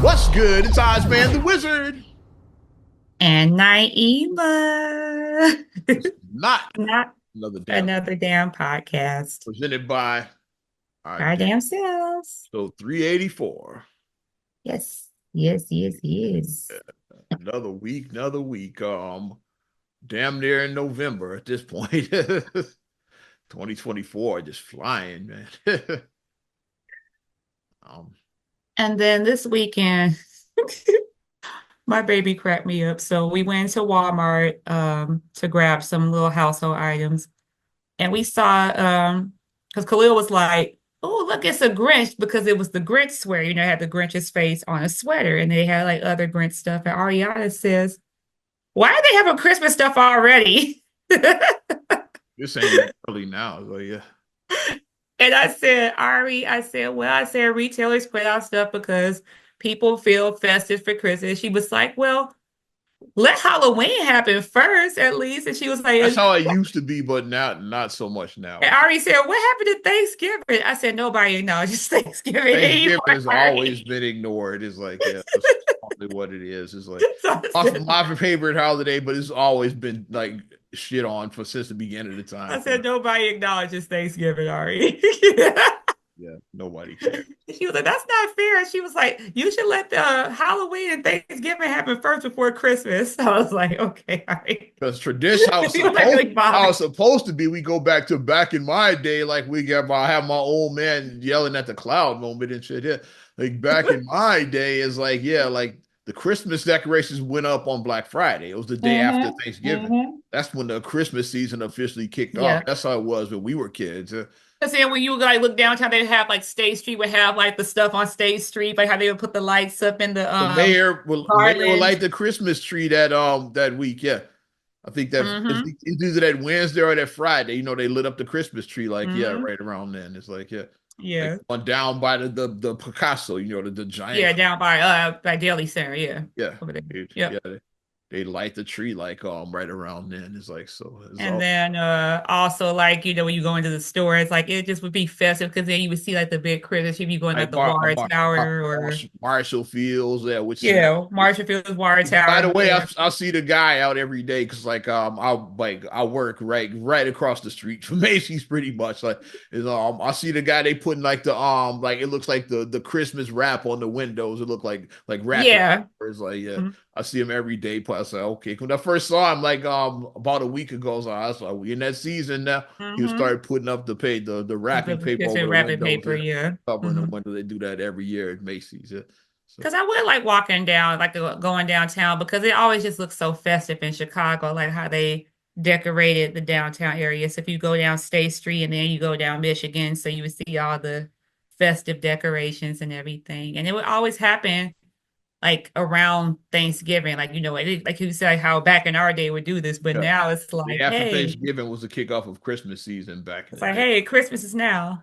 What's good? It's Ozman the Wizard. And Naima. It's not Not another damn another damn podcast. presented by our Our damn damn selves. so 384. Yes. Yes, yes, yes. Another week, another week. Damn near in November at this point. 2024 just flying, man. um, And then this weekend, my baby cracked me up. So we went to Walmart to grab some little household items. And we saw because Khalil was like, oh, look, it's a Grinch because it was the Grinch sweater. You know, it had the Grinch's face on a sweater, and they had like other Grinch stuff. And Ariana says, why do they have a Christmas stuff already? this ain't early now, so yeah. And I said, Ari, I said retailers put out stuff because people feel festive for Christmas. She was like, well, let Halloween happen first, at least. And she was like, That's how it used to be, but now not so much and now. Ari said, what happened to Thanksgiving? I said, nobody acknowledges Thanksgiving Thanksgiving anymore, has always Ari. been ignored. It's like, yeah, that's probably what it is. It's like So I said, my favorite holiday, but it's always been like shit on for since the beginning of the time. nobody acknowledges Thanksgiving, Ari. Yeah, nobody cares. She was like, that's not fair. And she was like, you should let the Halloween and Thanksgiving happen first before Christmas. I was like, okay, all right. Because tradition, She was like really how bothered. it's supposed to be. We go back in my day, like I have my old man yelling at the cloud moment and shit. Yeah, like back in my day, is like like the Christmas decorations went up on Black Friday. It was the day after Hmm. Thanksgiving. Hmm. That's when the Christmas season officially kicked off. Yeah. That's how it was when we were kids. Because then when you like look downtown, they have like State Street would have like the stuff on State Street, like how they would put the lights up in the The mayor will garlands. light the Christmas tree that week. Yeah. I think that Hmm. it's either that Wednesday or that Friday. They lit up the Christmas tree like Hmm. right around then. It's like like Yeah. on down by the Picasso, the giant Yeah, down by Daily Center, yeah. yeah Over there. it- Yep. yeah they light the tree like right around then. It's like so it's And all then also like, when you go into the store, it's like it just would be festive because then you would see like the big Christmas tree, you going like like the Water Tower or Marshall Fields, yeah, which yeah, Marshall Field's Water by Tower. the way, Yeah. I see the guy out every day because I work right across the street from Macy's pretty much. Like is I see the guy they putting like the like it looks like the Christmas wrap on the windows. It looked like wrapping. Yeah. It's like yeah, Mhm. I see him every day. But I was like okay. When I first saw him like about a week ago, so I was like we in that season now. He Mm-hmm. started putting up the wrapping The paper over kitchen the wrapping windows. paper, Yeah, yeah. covering the Mm-hmm. window. They do that every year at Macy's. Yeah. So Because I would like walking down, like going downtown, because it always just looks so festive in Chicago, like how they decorated the downtown area. So if you go down State Street and then you go down Michigan, so you would see all the festive decorations and everything. And it would always happen like around Thanksgiving, like like you said, how back in our day would do this, but yeah. now it's Yeah, like, after hey, Thanksgiving was the kickoff of Christmas season back in it's the like, day. hey, Christmas is now.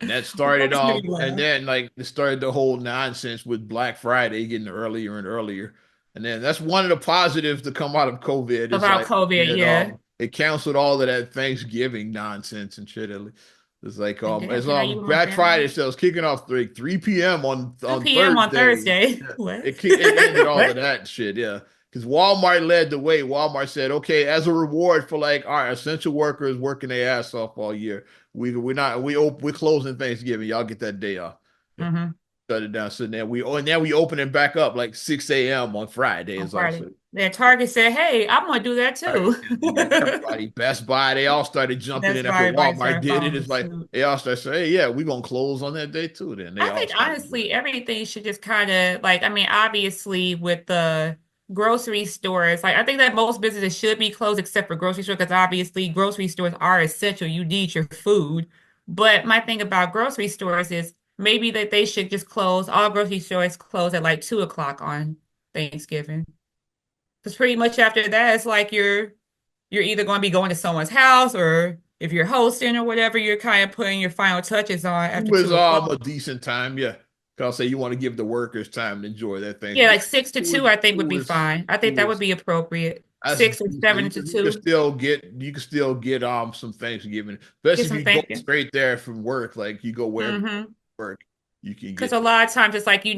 And that Which started always made off, me and laugh. then like it started the whole nonsense with Black Friday getting earlier and earlier. And then that's one of the positives to come out of COVID is About like COVID, yeah. it canceled all of that Thanksgiving nonsense and shit. It's like Like, it's damn, now you with my Black Friday family. sales kicking off like 3 p.m. on 2 p.m. on Thursday. Thursday. Yeah. What? It ended all of What? that shit, yeah. Because Walmart led the way. Walmart said, okay, as a reward for like our essential workers working their ass off all year, we're closing Thanksgiving. Y'all get that day off. Yeah. Hmm. Shut it down. So now we open it back up like 6 a.m. on Friday On is Friday. also. Then Target said, hey, I'm gonna do that All right. too. And then everybody, Best Buy, they all started jumping That's in why after everybody Walmart started did it. following It's like suit. they all started saying, hey, yeah, we're gonna close on that day too. Then they I all think started doing honestly, everything should just kind of like, I mean, obviously with the grocery stores, like I think that most businesses should be closed except for grocery stores because obviously grocery stores are essential. You need your food. But my thing about grocery stores is maybe that they should just close, all grocery stores close at like 2 o'clock on Thanksgiving. Because pretty much after that, it's like you're either going to be going to someone's house or if you're hosting or whatever, you're kind of putting your final touches on it. after Was 2 o'clock. a decent time, yeah. Cause I'll say you want to give the workers time to enjoy that Yeah, Thanksgiving. like six to It was two, I think it would be was fine. I it think that would was be appropriate. That's 6 or 7 decent. to You can two. still get some Thanksgiving, Get especially if some you go thank you. straight there from work. Like you go wherever you Mm-hmm. work. you can Because get a lot of times it's like, you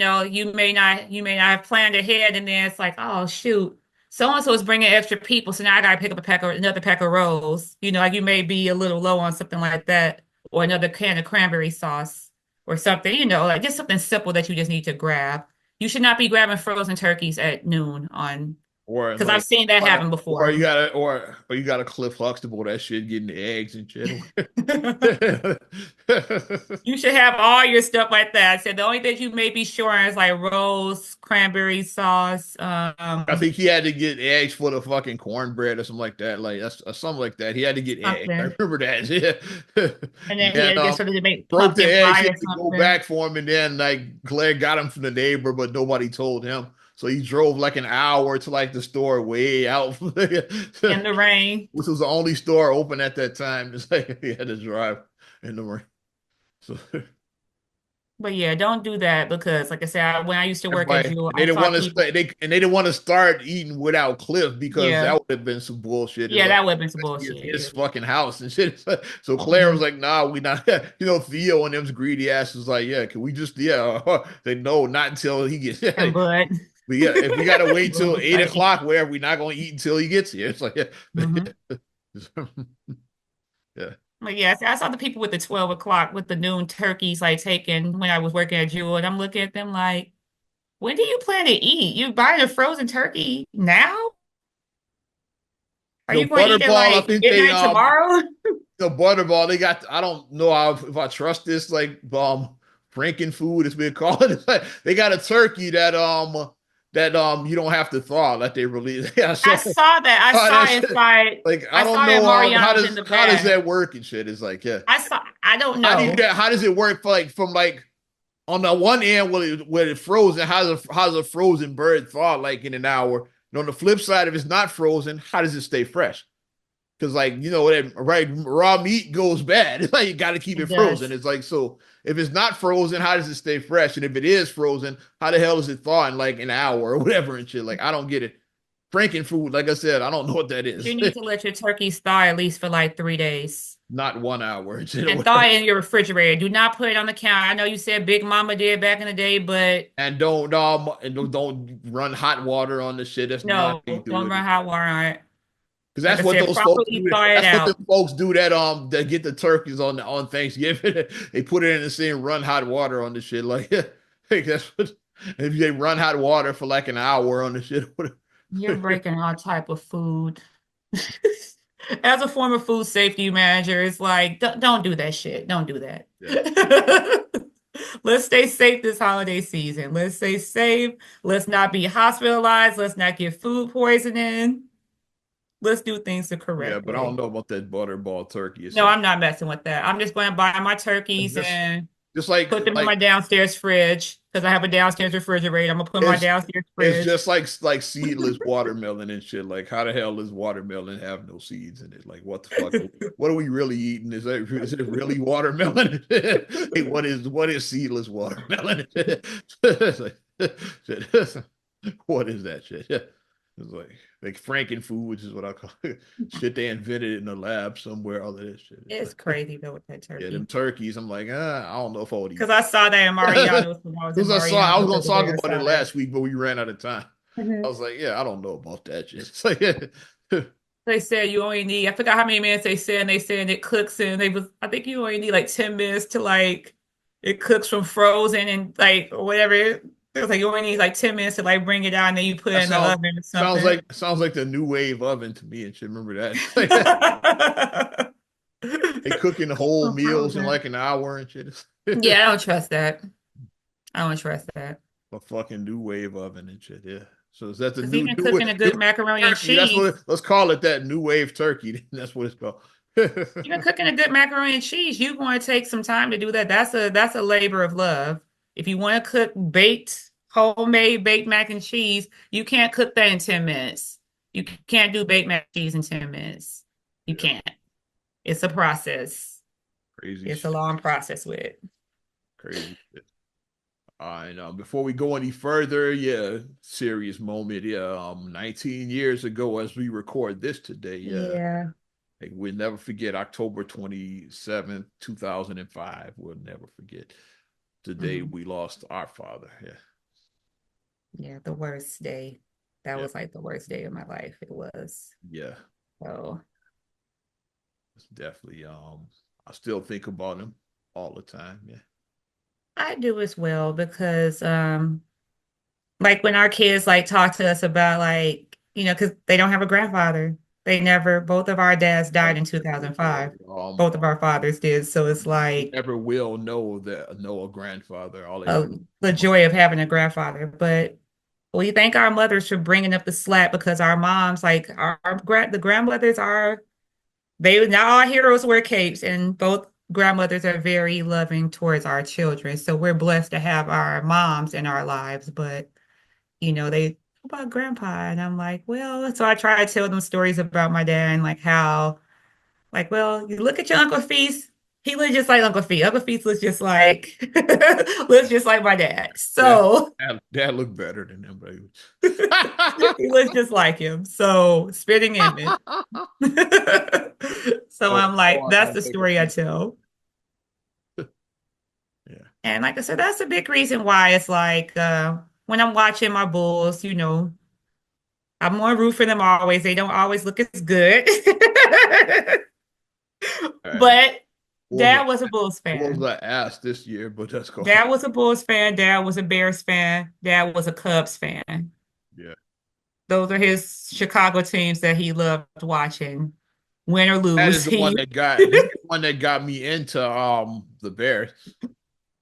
may not have planned ahead, and then it's like, oh shoot, so and so is bringing extra people, so now I gotta pick up another pack of rolls. Like you may be a little low on something like that, or another can of cranberry sauce, or something. Like just something simple that you just need to grab. You should not be grabbing frozen turkeys at noon on, or because I've like seen that happen or before. you gotta or you gotta Cliff Huxtable that shit, getting the eggs and shit. You should have all your stuff like that. So the only thing you may be short on is like rolls, cranberry sauce, I think he had to get eggs for the fucking cornbread or something like that. Like that's something like that. He had to get eggs. I something. remember that. Yeah. And then he Yeah, had to get sort of to make broke the pumpkin eggs. pie He or had to go something. back for him, and then like Claire got him from the neighbor, but nobody told him. So he drove like an hour to like the store way out, which In the rain. was the only store open at that time. It's like he had to drive in the rain. So But yeah, don't do that because, like I said, when I used to work at everybody, Jewel, and they I didn't saw want to people. stay. They didn't want to start eating without Cliff because that Yeah, would have been some bullshit. It's yeah, like that would have been some it's his bullshit. fucking house and shit. So Claire was Hmm. like, "Nah, we not." Theo and them's greedy asses like, "Yeah, can we just They know not until he gets. And but, But yeah, if we gotta wait but till was eight like, o'clock, where we're not gonna eat until he gets here." It's like, hmm. yeah. But yeah, I saw the people with the 12 o'clock with the noon turkeys like taken when I was working at Jewel, and I'm looking at them like, when do you plan to eat? You buying a frozen turkey now? Are The you going to eat it butterball, I like think they midnight tomorrow? the butterball they got. I don't know if I trust this like Franken food it's been called. It's like, they got a turkey that you don't have to thaw that they release. Yeah, I so saw that. I saw that shit, inside. like I I don't saw that know how Mariano's in does the bag. that work and shit. It's like, yeah, I saw. I don't how do you know. how does it work for like from like on the one end when it's frozen, how's a frozen bird thaw like in an hour? And on the flip side, if it's not frozen, how does it stay fresh? Because like that right, raw meat goes bad. It's like you got to keep It it frozen. does. It's like, so if it's not frozen, how does it stay fresh? And if it is frozen, how the hell is it thaw in like an hour or whatever and shit? Like I don't get it. Franken food, like I said, I don't know what that You is. need to let your turkeys thaw at least for like 3 days. Not 1 hour and shit or And thaw whatever. it in your refrigerator. Do not put it on the counter. I know you said Big Mama did back in the day, but And don't run hot water on the shit. That's not no, how you do don't it. run hot water on it. Because Like that's I what said, those folks properly do. thaw it That's what the out. folks do that get the turkeys on Thanksgiving. They put it in the same run hot water on the shit. Like, like that's what if they run hot water for like an hour on the shit. You're breaking all type of food. As a former food safety manager, it's like, don't do that shit. Don't do that. Yeah, Let's stay safe this holiday season. Let's stay safe. Let's not be hospitalized. Let's not get food poisoning. Let's do things the yeah, correct but I don't way. know about that butterball turkey. It No, sounds I'm not messing with that. I'm just going to buy my turkeys just and just like put them in my downstairs fridge because I have a downstairs refrigerator. I'm gonna put in my it's downstairs it's fridge. just like seedless watermelon and shit. Like how the hell does watermelon have no seeds in it? Like what the fuck? What are we really eating? Is it really watermelon? Hey, what is seedless watermelon? It's like, shit. What is that shit? It's like Franken foods is what I call it. Shit they invented in the lab somewhere. All of this shit. It's It's like, crazy though with that yeah, them turkey. turkeys. I'm like, I don't know if I would eat Because I saw that in that. Mariano's when I was in Because I was Mariano's gonna the talk day I about it saw that. last week, but we ran out of time. I Mhm. was like, yeah, I don't know about that shit. It's like, yeah. They said you only need, I forgot how many minutes they said, and they said it cooks in, I think you only need like 10 minutes to like, it cooks from frozen and like, or whatever. It was like you only need like 10 minutes to like bring it out and then you put That it in the oven or something. sounds like the new wave oven to me and shit. Remember that? They cooking whole From meals in frozen. like an hour and shit. Yeah, I don't trust that. I don't trust that. A fucking new wave oven and shit. Yeah. So is that the Because new even new cooking a new good macaroni and turkey? That's cheese, let's call it that new wave turkey. That's what it's called. even cooking a good macaroni and cheese, you want to take some time to do that. That's a labor of love. If you want to cook homemade baked mac and cheese, you can't cook that in 10 minutes. You can't do baked mac and cheese in 10 minutes. You Yeah, can't. It's a process. crazy It's a shit. long process with it. Crazy shit. I know. Before we go any further, yeah, serious moment. Yeah, 19 years ago, as we record this today, yeah, Yeah. like, we'll never forget October 27th, 2005. We'll never forget. today Hmm. we lost our father. Yeah, Yeah, the worst day. That yeah, was like the worst day of my life. It was. yeah. So It's definitely. I still think about him all the time. Yeah. I do as well because like when our kids like talk to us about like, because they don't have a grandfather. They never, both of our dads I died in never will. 2005. Both of our fathers did. So it's We like never will know a grandfather. All they uh, know. the joy of having a grandfather. But we thank our mothers for bringing up the slack because our moms, like the grandmothers are, they not all heroes wear capes, and both grandmothers are very loving towards our children. So we're blessed to have our moms in our lives. But they about grandpa, and I'm like, well, so I try to tell them stories about my dad and like how, like, well, you look at your Uncle Feast. He looks just like Uncle Feast. Uncle Feast looks just like looks just like my dad. Dad, So dad looked better than him, baby. he looks just like him. So spitting image. So oh, I'm like, I that's gotta the take a story I piece. tell. Yeah. And like I said, that's a big reason why it's like when I'm watching my Bulls, I'm more root for them always. They don't always look as good. All right. But What was Dad was a Bulls what was fan. I asked this year? But that's cool. Dad was a Bulls fan. Dad was a Bears fan. Dad was a Cubs fan. Yeah. Those are his Chicago teams that he loved watching. Win or That lose, is the one he that got he's the one that got me into the Bears.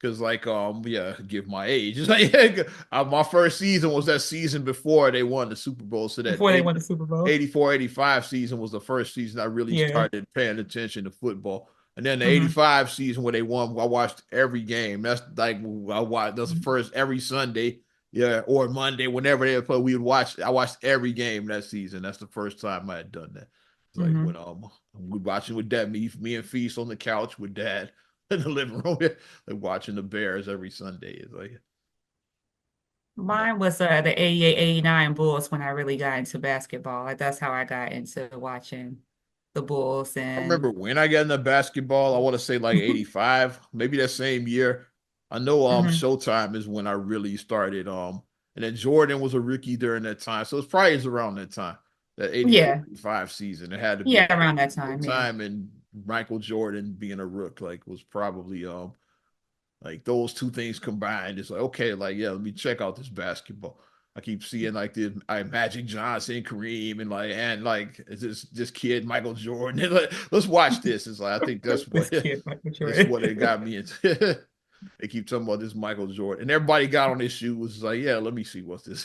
Cause like yeah, give my age. It's like my first season was that season before they won the Super Bowl. So that before they won the Super Bowl. 84, 85 season was the first season I really Yeah. started paying attention to football. And then the Hmm. 85 season where they won, I watched every game. That's like I watched that's the first every Sunday, yeah, or Monday, whenever they play, we would watch. I watched every game that season. That's the first time I had done that. It's like when Hmm. we watching with dad, me and Feast on the couch with dad in the living room, like watching the Bears every Sunday. It's like no. Mine was the 88, 89 Bulls when I really got into basketball. Like, that's how I got into watching the Bulls I remember and when I got into basketball. I want to say like 85, maybe that same year. I know hmm. Showtime is when I really started. And then Jordan was a rookie during that time. So it's probably around that time. That 84, Yeah. 85 season. It had to be Yeah, around that time. Yeah. Showtime and Michael Jordan being a rook, like was probably like those two things combined. It's like, okay, like, yeah, let me check out this basketball. I keep seeing like the Magic Johnson, Kareem, and like this kid Michael Jordan. Like, let's watch this. It's like I think that's This what kid, Michael that's Jordan. what it got me into. They keep talking about this Michael Jordan, and everybody got on his shoes. Was like, yeah, let me see what's this.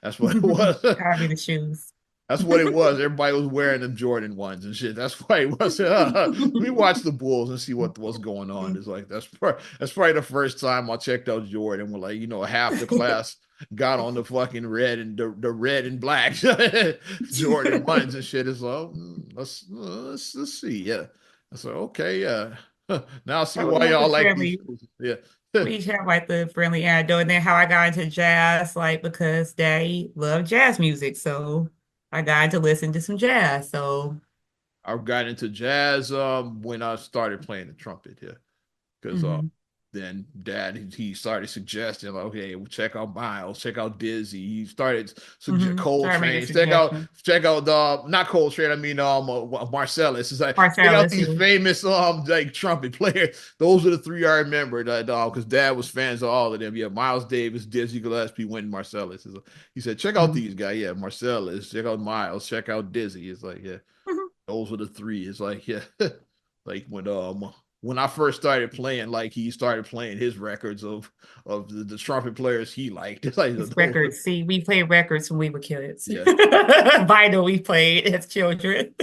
That's what it was. Copy the shoes. That's what it was. Everybody was wearing them Jordan ones and shit. That's why it was. Let me watch the Bulls and see what's going on. It's like that's probably the first time I checked out Jordan. When like half the class got on the fucking red and the red and black Jordan ones and shit. It's like let's see. Yeah. I said okay. Yeah. Now I see So we why have y'all the like these friendly, shoes. Yeah. we each have like the friendly anecdote, and then how I got into jazz, like because Daddy loved jazz music, so I got to listen to some jazz. So, I got into jazz when I started playing the trumpet. Yeah. Because mhm. then dad he started suggesting like, okay, well, check out Miles, check out Dizzy. He started Started making Coltrane, suggestions. check out the not Coltrane, I mean Marcellus. It's like check out Marcellus, these yeah. famous like trumpet players. Those are the three I remember that because dad was fans of all of them. Yeah, Miles Davis, Dizzy Gillespie, Wynton Marcellus. He said, check out Mhm. these guys. Yeah, Marcellus, check out Miles, check out Dizzy. It's like, yeah, Mhm. those were the three. It's like, yeah, like when I first started playing, like he started playing his records of the trumpet players he liked. It's like It's those, records. See, we played records when we were kids. yeah. Vinyl we played as children.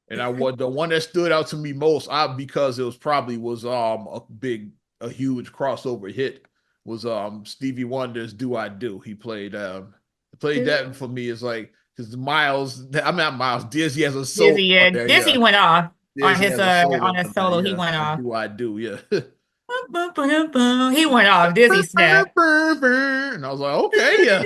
And I was the one that stood out to me most, because it was probably was a huge crossover hit was Stevie Wonder's "Do I Do." He played that for me. It's like because Miles, I'm not Miles. Dizzy has a solo Dizzy, on yeah. there, yeah. Dizzy went off Dizzy has a on solo his on that, solo. He yeah. went And off. "Do I Do," yeah. He went off. Dizzy snapped. And I was like, okay, yeah.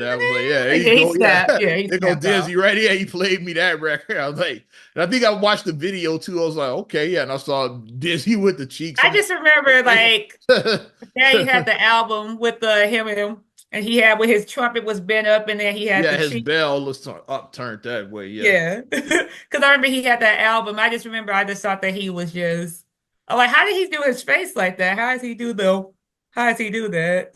I was like, yeah, there Like, you yeah, he go. Yeah. snapped. Yeah, he There go snapped out. Dizzy right here. He played me that record. I was like, and I think I watched the video too. I was like, okay, yeah. And I saw Dizzy with the cheeks. I I'm like, just remember like okay. yeah, he had the album with the him and him, and he had where his trumpet was bent up, and then he had Yeah, the his cheek. bell was upturned that way. Yeah. Yeah, because I remember he had that album. I just remember I just thought that he was just. I'm like, how did he do his face like that? How does he do the? How does he do that?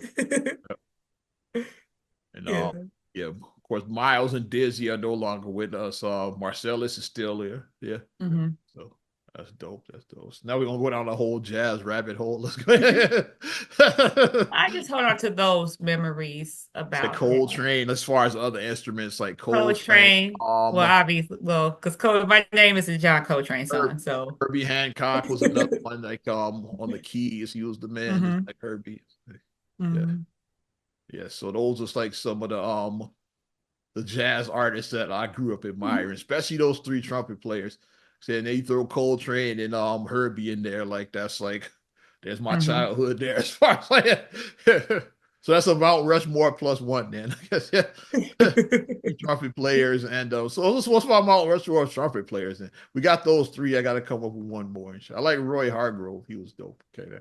And Yeah. yeah, of course, Miles and Dizzy are no longer with us. Marcellus is still here. Yeah. Hmm. So that's dope. That's dope. So now we're gonna go down the whole jazz rabbit hole. Let's go. It's I just hold on to those memories like about that. Coltrane, as far as other instruments, like Coltrane, Coltrane. Well, obviously, well, because my name is a John Coltrane Herb, song, so. Herbie Hancock was another one. Like on the keys, he was the man, just Hmm. like Herbie. Yeah, Hmm. yeah. So those are like some of the jazz artists that I grew up admiring, especially those three trumpet players. Saying they throw Coltrane and Herbie in there, like that's like there's my Hmm. childhood there as far as like so that's a Mount Rushmore plus one then. I guess yeah. Three trumpet players and so what's my Mount Rushmore trumpet players and we got those three. I gotta come up with one more. I like Roy Hargrove, he was dope. Okay,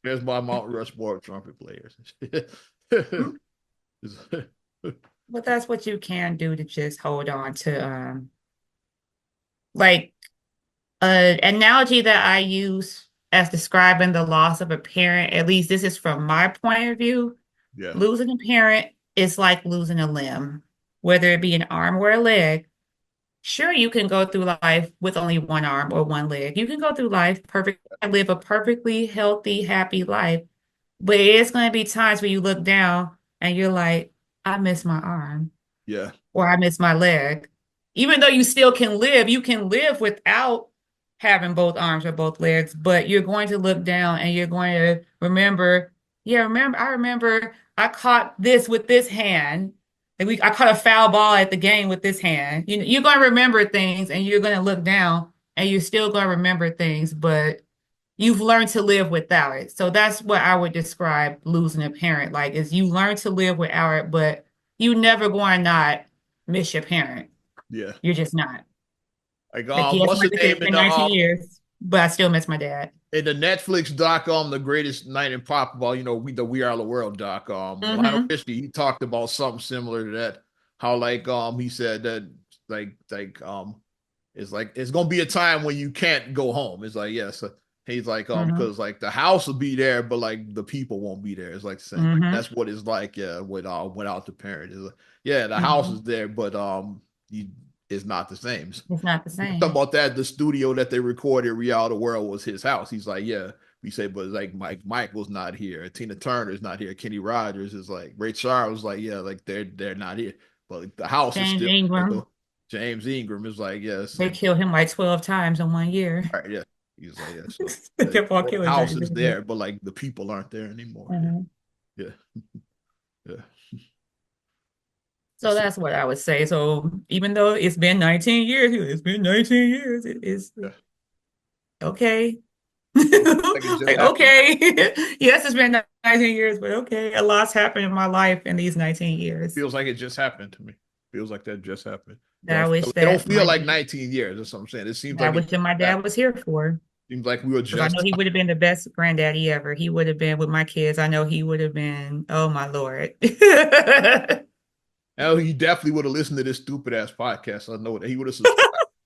there's my Mount Rushmore trumpet players. But that's what you can do to just hold on to like an analogy that I use as describing the loss of a parent, at least this is from my point of view. Yeah, Losing a parent is like losing a limb, whether it be an arm or a leg. Sure, you can go through life with only one arm or one leg. You can go through life perfect, live a perfectly healthy, happy life. But it's going to be times where you look down and you're like, I miss my arm yeah, or I miss my leg. Even though you still can live, you can live without having both arms or both legs, but you're going to look down and you're going to remember, yeah, I remember I caught this with this hand. I caught a foul ball at the game with this hand. You're going to remember things and you're going to look down and you're still going to remember things, but you've learned to live without it. So that's what I would describe losing a parent like is you learn to live without it, but you never going to not miss your parent. yeah. You're just not. Like Like, yes, what's like the I said, name it's been 19 years, but I still miss my dad. in the Netflix doc the greatest night in pop ball, We Are the World doc, Lionel Hmm. Richie, he talked about something similar to that. How like he said that it's like it's gonna be a time when you can't go home. It's like yes. He's like Hmm. because like the house will be there, but like the people won't be there. It's like saying like Hmm. that's what it's like, yeah, without the parent. It's like, yeah, the house Hmm. is there, but you, it's not the same. It's not the We were talking same. about that. The studio that they recorded "We Are the World" was his house. He's like, yeah. We say, but like Michael's not here. Tina Turner's not here. Kenny Rogers is like Ray Charles was like, yeah, like they're not here. But like, the house is James still. Ingram, James Ingram is like, yes, they killed him like 12 times in 1 year. all right, yeah. He's like, yeah. So They the kept on killing house James is Ingram. there, but like the people aren't there anymore. Yeah, Mhm. yeah, yeah. So It's, that's what I would say. So even though it's been 19 years, it's been 19 years. It is yeah. okay. Like it just Like, happened. okay. Yes, it's been 19 years, but okay. A lot's happened in my life in these 19 years Feels like it just happened to me. Feels like that just happened. that I wish It don't that feel like 19 years. That's what I'm saying. It seems I like it wish that my happened. dad was here for. Seems like we were Because I know just. he would have been the best granddaddy ever. He would have been with my kids. I know he would have been, oh my Lord. Oh, he definitely would have listened to this stupid ass podcast. I know that he would have subscribed.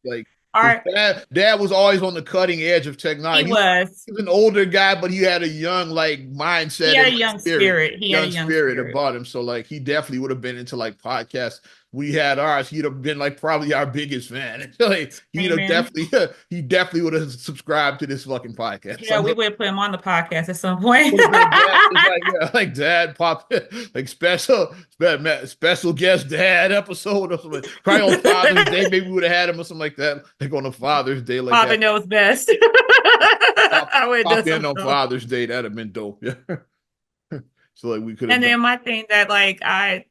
Like All his right. dad was always on the cutting edge of He technology. was. He was an older guy, but he had a young like He mindset had and a like young spirit, spirit. He had a young young spirit spirit. about him. So like he definitely would have been into like podcasts. We had ours. He'd have been like probably our biggest fan. Like he'd have Amen. definitely he definitely would have subscribed to this fucking podcast. I Yeah, we know would put him on the podcast at some point. would have been dad. It's like yeah, like dad pop like special guest dad episode or something. Probably on Father's Day, maybe we would have had him or something like that. Like on a Father's Day, like Father that. knows best. Pop, I would do pop in some on stuff. Father's Day. That'd have been dope. Yeah. So like we could have And done. then my thing that like I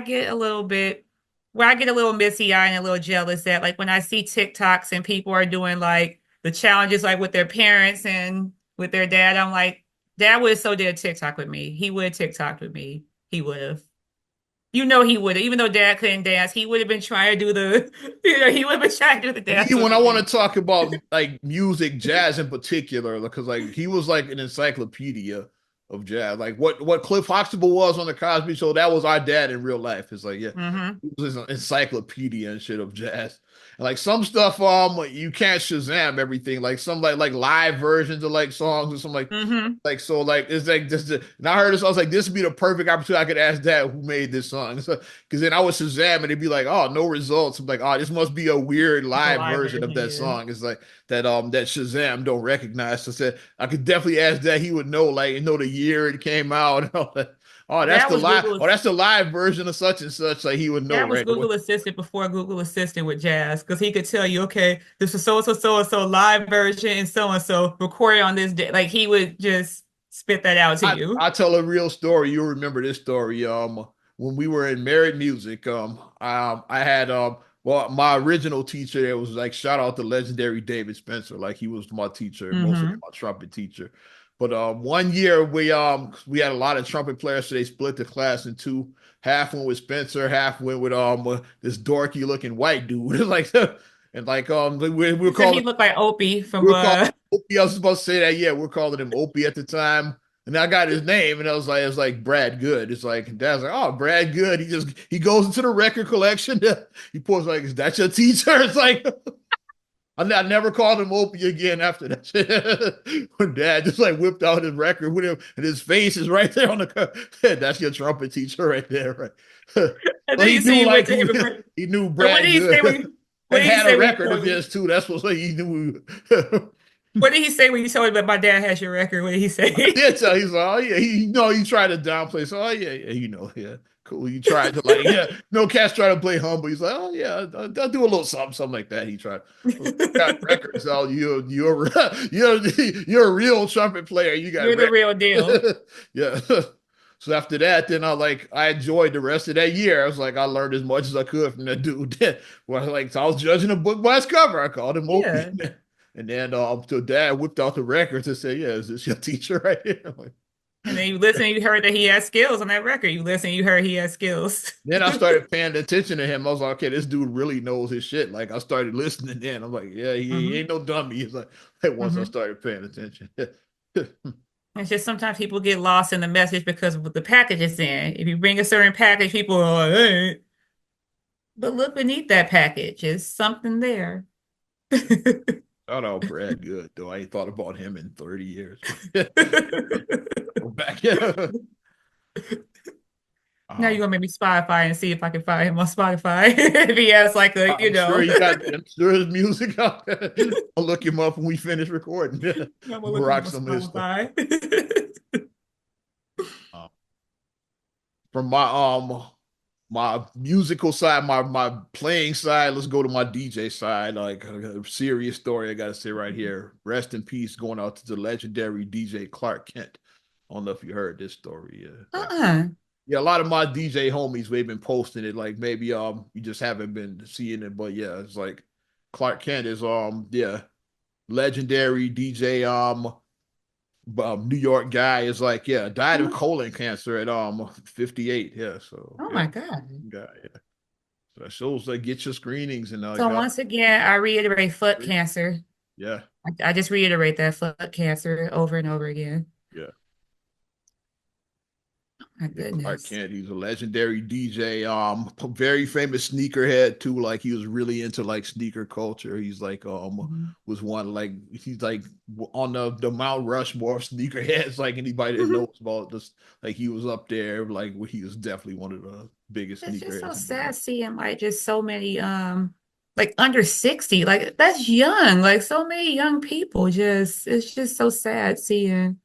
get a little bit where I get a little misty eye and a little jealous that like when I see TikToks and people are doing like the challenges like with their parents and with their dad, I'm like, Dad would have so did a TikTok with me. He would have TikToked with me. He would have. You know he would have, even though dad couldn't dance, he would have been trying to do the, he would have been trying to do the dance Me, with when I me. want to talk about like music, jazz in particular, because like he was like an encyclopedia of jazz. Like what Cliff Huxtable was on the Cosby Show, that was our dad in real life. It's like, yeah, Mm-hmm. he was an encyclopedia and shit of jazz. And like some stuff, you can't Shazam everything. Like some like live versions of like songs or something Mm-hmm. like so like it's like just and I heard this, I was like, this would be the perfect opportunity. I could ask dad who made this song. So, because then I would Shazam and it'd be like, oh, no results. I'm like, oh, this must be a weird The live live version of version, that yeah. song. It's like that Shazam don't recognize. So I said I could definitely ask dad. He would know, like, know the year it came out and all that. Oh, that's That the was live. Google. Oh, that's the live version of such and such. Like he would know That was right away. Google Assistant before Google Assistant with Jazz, because he could tell you, okay, this is so and so live version and so recorded on this day. Like he would just spit that out to you. I tell a real story. You'll remember this story. When we were in Married Music, I had well, my original teacher. It was like shout out to legendary David Spencer. Like he was my teacher, mostly Mm-hmm. my trumpet teacher. But one year we had a lot of trumpet players, so they split the class in two. Half went with Spencer, half went with this dorky looking white dude. like and like we're You said he calling looked like Opie from we're calling Opie. I was supposed to say that. Yeah, we're calling him Opie at the time. And I got his name, and I was like, it's like Brad Good. It's like Dad's like, oh, Brad Good. He goes into the record collection. He pulls like, is that your teacher? It's like I never called him Opie again after that. When Dad just like whipped out his record with him, and his face is right there on the cover. That's your trumpet teacher right there, right? and So then he you say knew you went like to him. he knew And what Brad did he say Good what and did he had a say when you record told of me? his too. That's what he knew. What did he say when you told me that my dad has your record? What did he say? Yeah, so he's like, oh yeah, he tried to downplay. So oh yeah, yeah, cool. He tried to like, yeah, no cats try to play humble. He's like, oh yeah, I'll do a little something like that. He tried. Got records. Oh, you're a real trumpet player. You got You're the real deal. records. Yeah. So after that, then I enjoyed the rest of that year. I was like, I learned as much as I could from that dude. Well, like so I was judging a book by its cover. I called him Opie. Yeah. And then so dad whipped out the records and said, yeah, is this your teacher right here? Like, And then you listen, you heard that he has skills on that record. You listen, you heard he has skills. then I started paying attention to him. I was like, okay, this dude really knows his shit. Like I started listening then. I'm like, yeah, he Hmm. ain't no dummy. He's like once I Hmm. started paying attention. It's just sometimes people get lost in the message because of what the package is in. If you bring a certain package, people are like, hey. But look beneath that package. Is something there. Shout out Brad Good, though. I ain't thought about him in 30 years. Go back. Now you're um, gonna make me Spotify and see if I can find him on Spotify. If he has like a, I'm sure I'm sure his music out there. I'll look him up when we finish recording. I'm gonna look him Rock up some of his on stuff. Spotify. Um, from my musical side, my playing side. Let's go to my DJ side. Like a serious story, I gotta say right here. Rest in peace, going out to the legendary DJ Clark Kent. I don't know if you heard this story. Uh-uh. Yeah, a lot of my DJ homies they've been posting it. Like maybe you just haven't been seeing it, but yeah, it's like Clark Kent is yeah, legendary DJ New York guy is like, yeah, died of colon cancer at 58. Yeah, so Oh yeah, my God. guy, yeah. So that shows like get your screenings and So God, once again, I reiterate foot cancer. yeah, I just reiterate that foot cancer over and over again. yeah. My Yeah, Clark goodness. Kent, he's a legendary DJ, very famous sneakerhead too. Like he was really into like sneaker culture. He's like Mhm. was one like he's like on the Mount Rushmore of sneakerheads. Like anybody that knows about this, like he was up there. Like he was definitely one of the biggest It's just so sneakerheads in the world. sad seeing like just so many like under 60. Like that's young. Like so many young people just it's just so sad seeing.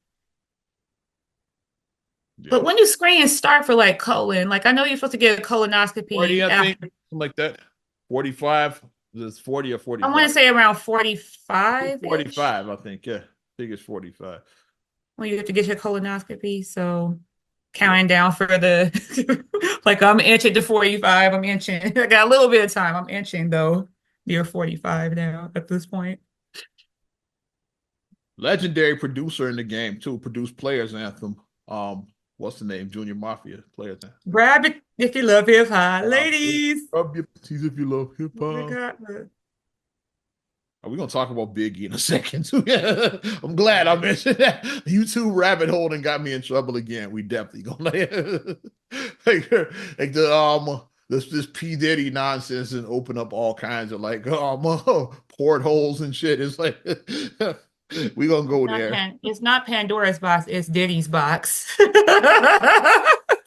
Yeah, But when do screenings start for like colon? Like I know you're supposed to get a 40, colonoscopy I think, after something like that. 45. It's 40 or I want 45. to say around It's 45-ish 45, I think. Yeah, I think it's 45. when you have to get your colonoscopy. So Yeah. counting down for the like I'm inching to 45. I'm inching. I got a little bit of time. I'm inching though near 45 now at this point. Legendary producer in the game too. Produced Players Anthem. What's the name? Junior Mafia Players Anthem. Rabbit. If you love hip hop, Uh, ladies. rub your teeth if you love hip Oh my hop. God. We're gonna talk about Biggie in a second too. I'm glad I mentioned that. YouTube rabbit hole and got me in trouble again. We definitely gonna like the this P Diddy nonsense and open up all kinds of like portholes and shit. It's like we gonna go there. It's not Pandora's box, it's Diddy's box.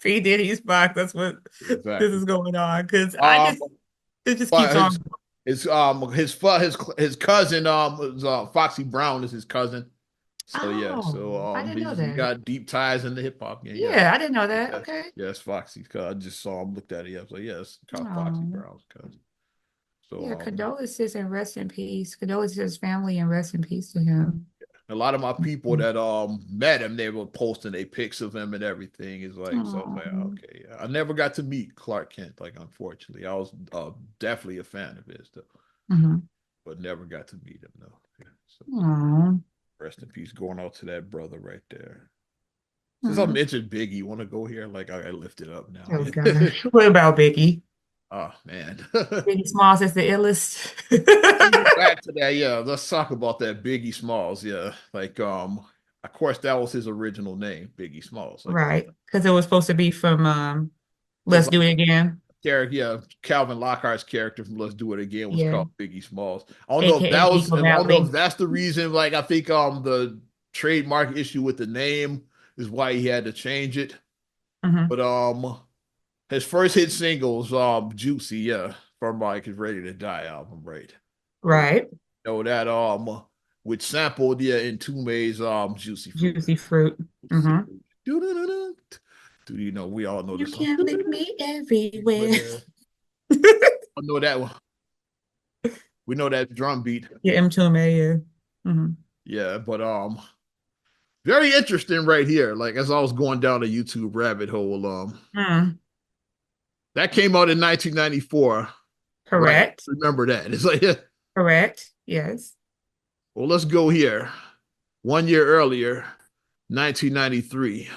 P. Diddy's box. That's what this Exactly. is going on. Because Um, it just keeps but on. his cousin was, Foxy Brown is his cousin. So yeah, so Oh, I didn't know he that. got deep ties in the hip hop game. Yes, Yeah, I didn't know that. yes, Okay. yes, Foxy. 'Cause I just saw him, looked at it. I was like, yes, called Foxy Oh, Brown's cousin. So yeah. Condolences and rest in peace. Condolences to his family and rest in peace to him. a lot of my people that met him, they were posting their pics of him and everything. It's like so I was like, Oh. okay, I never got to meet Clark Kent. Like unfortunately, I was definitely a fan of his though, Mhm. but never got to meet him though. Yeah, so Oh. rest in peace, going out to that brother right there. Since I Oh, mentioned Biggie, you want to go here? Like I lift it up now. oh gosh. What about Biggie? Oh man. Biggie Smalls is the illest. Let's go back to that. Yeah, let's talk about that Biggie Smalls. Yeah, like of course that was his original name, Biggie Smalls. Like Right. Because it was supposed to be from it's Let's like Do It Again. character. Yeah, Calvin Lockhart's character from Let's Do It Again was Yeah. called Biggie Smalls. I don't know if AKA that was. Eagle I don't know if Valley. that's the reason. Like I think the trademark issue with the name is why he had to change it. Hmm. But his first hit single was Juicy. Yeah, from like his Ready to Die album, right? So Right. know that which sampled in Tume's Juicy Fruit. Juicy fruit. Hmm. Do you know we all know the You song. can lick me everywhere. Where I know that one. We know that drum beat. Yeah, M2MA, yeah. Hmm. Yeah, but very interesting right here. Like as I was going down the YouTube rabbit hole, Mm. that came out in 1994. Right. Correct. Remember that. It's like, yeah. Correct. Yes. Well, let's go here. 1 year earlier, 1993.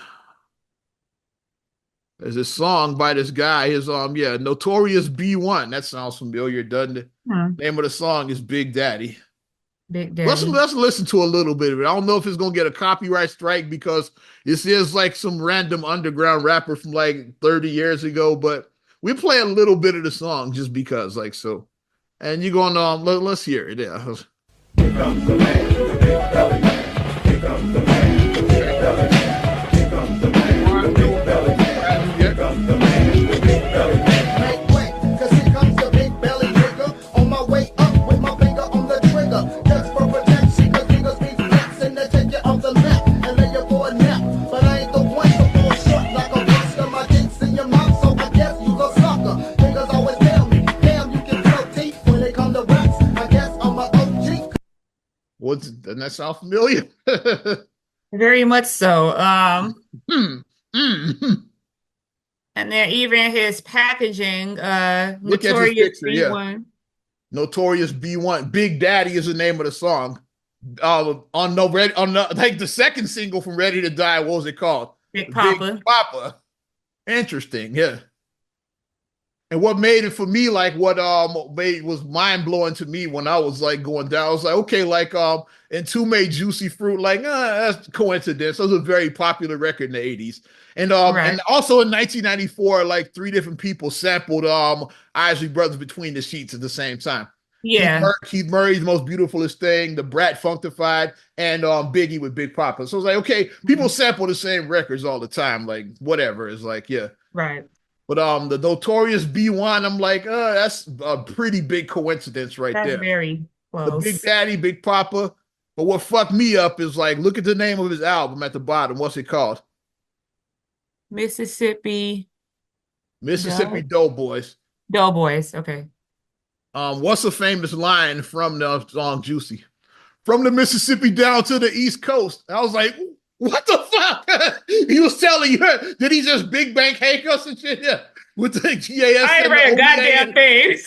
There's a song by this guy. His Notorious B1. That sounds familiar, doesn't it? Mm. Name of the song is Big Daddy. Big Let's Daddy. let's listen to a little bit of it. I don't know if it's gonna get a copyright strike because this is like some random underground rapper from like 30 years ago, but we play a little bit of the song just because, like so. And you're going let's hear it. Yeah. Here comes the man, the big belly man. Here comes the man, the big belly man. Here comes the man, the big belly man. Here comes the man, the big belly man. Make way, cause here comes the big belly nigga. On my way up with my finger on the trigger. Just for protection, cause niggas be flexing to take you off the map and lay you for a nap. But I ain't the one to fall short like a buster. My dick's in your mouth, so I guess you a sucker. Niggas always tell me, damn, you can tell teeth when they come to raps. I guess I'm a OG. Doesn't that sound familiar? Very much so. Mm, mm. And then even his packaging, Look at this Notorious picture, yeah. B1. Notorious B1. Big Daddy is the name of the song. Like the second single from Ready to Die, what was it called? Big Big Papa. Papa. Interesting, yeah. And what made it for me, like what was mind blowing to me when I was like going down, I was like, okay, like and Two made Juicy Fruit, like that's coincidence. That was a very popular record in the 80s. And Right. also in 1994, like three different people sampled Isley Brothers Between the Sheets at the same time. Yeah. Keith Murray's Most Beautifulest Thing, The Brat Functified, and Biggie with Big Papa. So it's like, okay, people sample the same records all the time, like whatever. It's like, yeah. Right. But the Notorious B1, I'm like, that's a pretty big coincidence right That's there. very The Big close. Daddy, Big Papa. But what fucked me up is like, look at the name of his album at the bottom. What's it called? Mississippi Mississippi Doe Doughboys. Doughboys. Okay. What's a famous line from the song Juicy? From the Mississippi down to the East Coast. I was like, what the fuck? He was telling you, did he just Big Bank Hank us and shit? Yeah. With the GAS I ain't and read a the goddamn thing. Did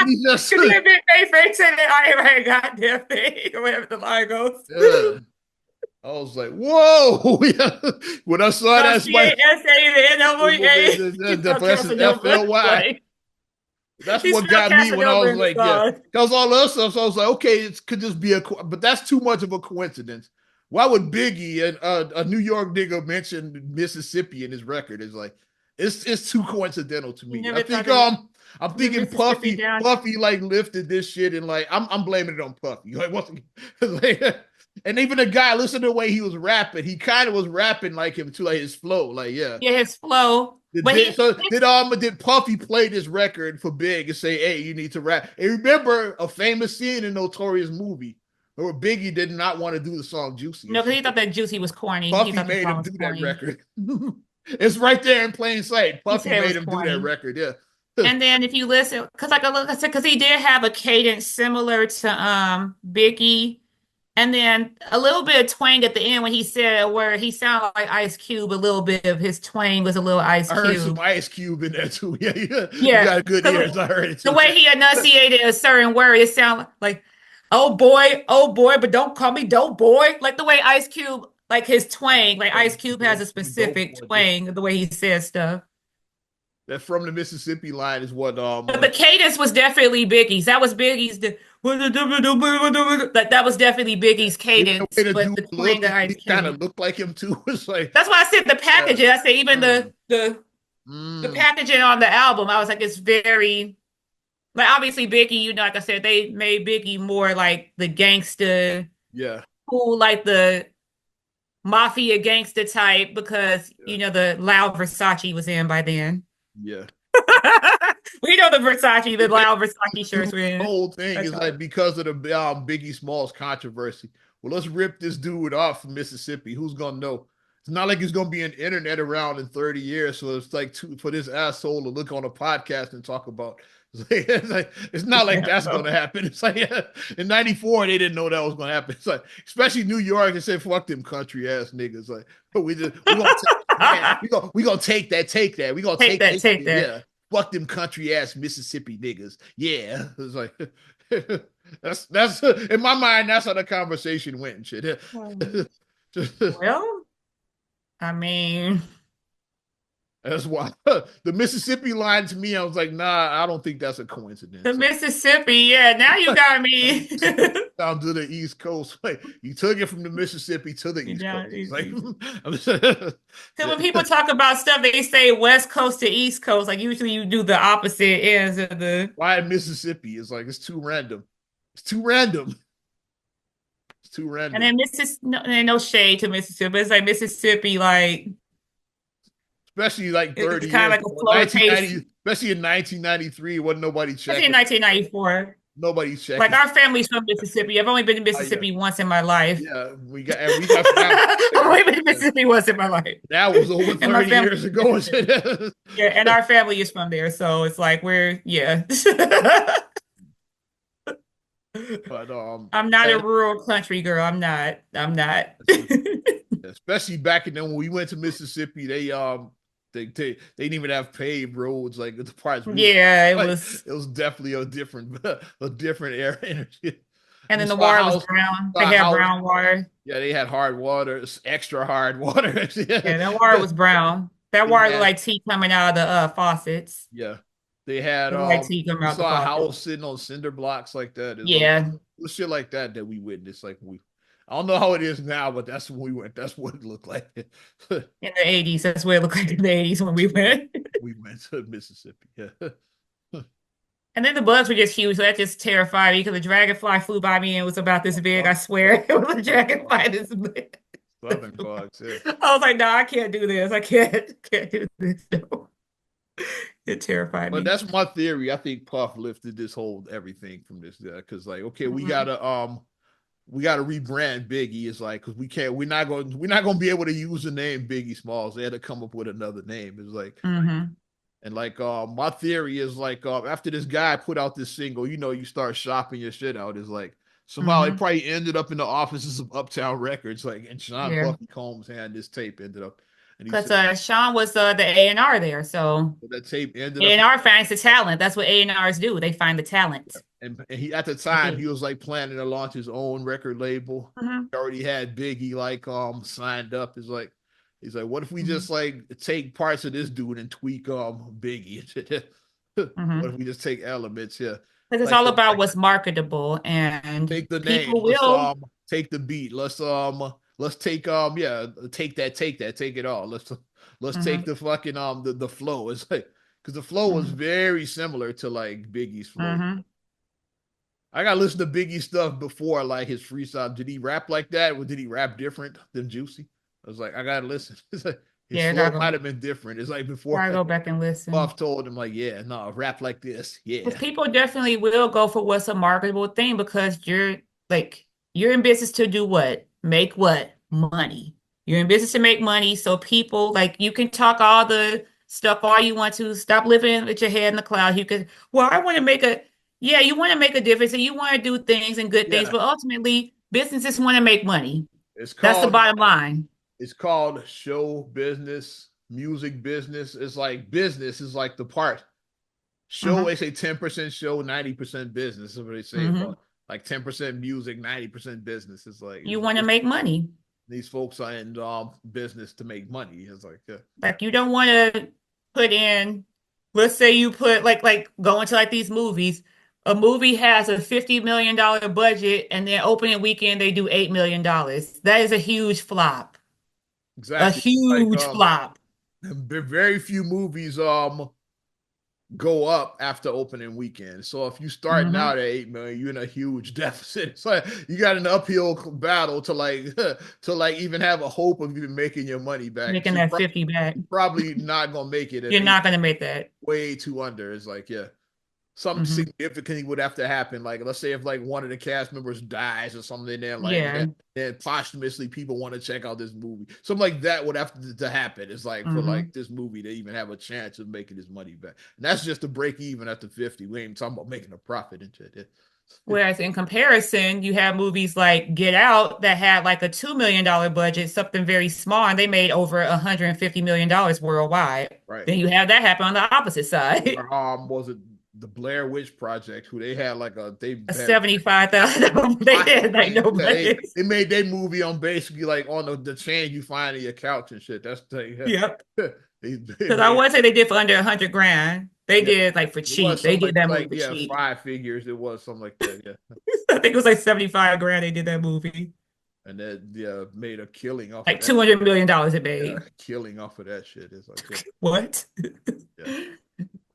he just Cause big face in it. I ain't read a goddamn thing. Or whatever the line goes. yeah. I was like, whoa. When I saw No, that, somebody, Casanova. He spelled that's his Casanova. FLY. Like, That's he what spelled got me when I Casanova was in the like, yeah, song. that was all the other stuff. So I was like, okay, it could just be but that's too much of a coincidence. Why would Biggie and a New York nigga mention Mississippi in his record? It's like, it's too coincidental to You me. I never think thought of I'm the thinking Mississippi down. Puffy like lifted this shit and like I'm blaming it on Puffy. Like what's like, and even the guy, listen to the way he was rapping. He kind of was rapping like him too, like his flow. Like yeah, Yeah, his flow. But he did Puffy play this record for Big and say, "Hey, you need to rap"? And remember a famous scene in Notorious movie where Biggie did not want to do the song "Juicy." no, because he thought that Juicy was corny. He Puffy thought the made song him was do that corny. record. It's right there in plain sight. He Puffy said it made was him do that corny. record. Yeah, And then if you listen, because like I said, because he did have a cadence similar to Biggie, and then a little bit of twang at the end when he said where he sounded like Ice Cube, a little bit of his twang was a little Ice I heard some Cube. Ice Cube in there too. Yeah, yeah. You Yeah, got good because ears. I heard it the too. way he enunciated a certain word, it sounded like, oh boy, but don't call me dope boy. Like the way Ice Cube, like his twang, like Ice Cube has a Dope specific boy. twang, the way he says stuff. That from the Mississippi line is what But the cadence was definitely Biggie's. That was Biggie's. That was definitely Biggie's even the way cadence, the but dude the twang looked, of Ice he kind Cube. of looked like him too. It's like That's why I said the uh, packaging. I said even mm, the mm, packaging on the album. I was like, it's very like obviously Biggie. You know, like I said, they made Biggie more like the gangster, yeah, cool, like the mafia gangster type because yeah, you know the loud Versace was in by then. yeah. We know the Versace, the The loud Versace shirts were in. whole thing That's is all. like because of the Biggie Smalls controversy. Well, let's rip this dude off from Mississippi. Who's gonna know? It's not like he's gonna be an internet around in 30 years. So it's like for this asshole to look on a podcast and talk about. It's not like Yeah, that's no. gonna happen. It's like in '94 they didn't know that was gonna happen. It's like especially New York. They said fuck them country ass niggas. Like we gonna man, we gonna take that. We gonna Take that, take take that. yeah. Fuck them country ass Mississippi niggas. Yeah. It's like that's in my mind, that's how the conversation went and shit. Well, I mean, That's why the Mississippi line to me, I was like, nah, I don't think that's a the coincidence. Mississippi, yeah, now you got me. Down to the East Coast. Like, you took it from the Mississippi to the East Yeah, Coast. Like, because when people talk about stuff, they say West Coast to East Coast. Like usually you do the opposite ends of the. why Mississippi? It's like it's too random. It's too random. It's too And random. then Mississippi, no shade to Mississippi, but it's like Mississippi, like Especially like it's 30 kind of years like a ago. slower pace, 1990, especially in 1993, wasn't nobody especially in checking. 1994. Nobody Like checking. our family's from Mississippi. I've only been to Yeah. Mississippi once in my life. Yeah, we got family I've there. only been to Mississippi once in my life. That was over And my 30 family, years ago. yeah, and our family is from there. So it's like we're, yeah. But I'm not a rural country girl. I'm not. I'm not. especially back in then when we went to Mississippi, they didn't even have paved roads like the parts we went. Yeah, it Like was. it was definitely a different air energy. And We then the saw a water was house, brown. They saw a had house. brown water. Yeah, they had hard water, extra hard water. Yeah, that water was brown. That They water looked had like tea coming out of the faucets. yeah. They had It looked like tea coming we out the saw a faucet. house sitting on cinder blocks like that. It Yeah, was shit like that we witnessed. Like we I don't know how it is now, but that's when we went. That's what it looked like. in the 80s. That's what it looked like in the 80s when we went. We went to Mississippi. Yeah. And then the bugs were just huge. So that just terrified me because the dragonfly flew by me and was about this big. I swear. It was a dragonfly this big. Southern bugs, yeah. I was like, no, I can't do this. I can't do this. No. It terrified But me. that's my theory. I think Puff lifted this whole everything from this because like, okay, Mhm. we gotta rebrand Biggie. It's like because we're not gonna be able to use the name Biggie Smalls. They had to come up with another name. It's like Mhm. and like my theory is like after this guy put out this single, you start shopping your shit out. Is like somehow it Mhm. probably ended up in the offices of Uptown Records, like and Sean Yeah. Puffy Combs had this tape ended up, and he Because said Sean was the A&R there. So that tape ended up A&R finds the talent. That's what A&Rs do. They find the talent. and he at the It time he did. was like planning to launch his own record label. Hmm. He already had Biggie like signed up. He's like, what if we Hmm. just like take parts of this dude and tweak Biggie? What Hmm. if we just take elements? Yeah, Because it's like all the about what's marketable, and take the name. people will. Take the beat. Let's take yeah, take it all. Let's take Hmm. the fucking the flow. It's like because the flow was Hmm. very similar to like Biggie's flow. Hmm. I gotta listen to Biggie stuff before like his freestyle. Did he rap like that, or did he rap different than Juicy? I was like, I gotta listen. It's like, his Yeah, flow might have been different. It's like before gotta like go back and listen. Puff told him like, yeah, no, rap like this, Because yeah, people definitely will go for what's a marketable thing because like you're in business to do what? Make what? Money. You're in business to make money. So people like you can talk all the stuff all you want to. Stop living with your head in the cloud. You could, well, I want to make a yeah, you want to make a difference and you want to do things and good things, yeah. but ultimately businesses want to make money. It's That's the called bottom line. it's called show business, music business. It's like business is like the part. Show, Hmm. they say 10% show, 90% business. That's what they say Hmm. about like 10% music, 90% business. It's like You want to make money. these folks are in business to make money. It's like Like you don't want to put in, let's say you put like go into like these movies. A movie has a $50 million budget and then opening weekend they do $8 million. That is a huge flop. A exactly like huge flop. very few movies go up after opening weekend. So if you starting Hmm. out at 8 million, you're in a huge deficit. It's like you got an uphill battle to like to like even have a hope of even making your money back. Making So that 50 back. you're probably not gonna make it at You're eight, not gonna make that. way too under. It's like yeah. Something Hmm. significant would have to happen. Like, let's say if like one of the cast members dies or something, then like Yeah. then posthumously people want to check out this movie. Something like that would have to happen. It's like for like Hmm. this movie to even have a chance of making his money back. And that's just to break even at the 50. We ain't talking about making a profit into it. Whereas in comparison, you have movies like Get Out that had like a $2 million budget, something very small, and they made over $150 million worldwide. Right. Then you have that happen on the opposite side. Or was it the Blair Witch Project, who they had like they A had 75,000 they had like no yeah, budget. they made their movie on basically like on the chain you find in your couch and shit. That's the Yep. they Because I made would say they did for under 100 grand. They yeah. did like for It was cheap. They something did like that movie like for yeah, cheap. 5 figures. It was something like that. Yeah, I think it was like 75 grand they did that movie. and that yeah made a killing off of Like that. $200 million it Yeah, made. killing off of that shit. It's like yeah, What? yeah,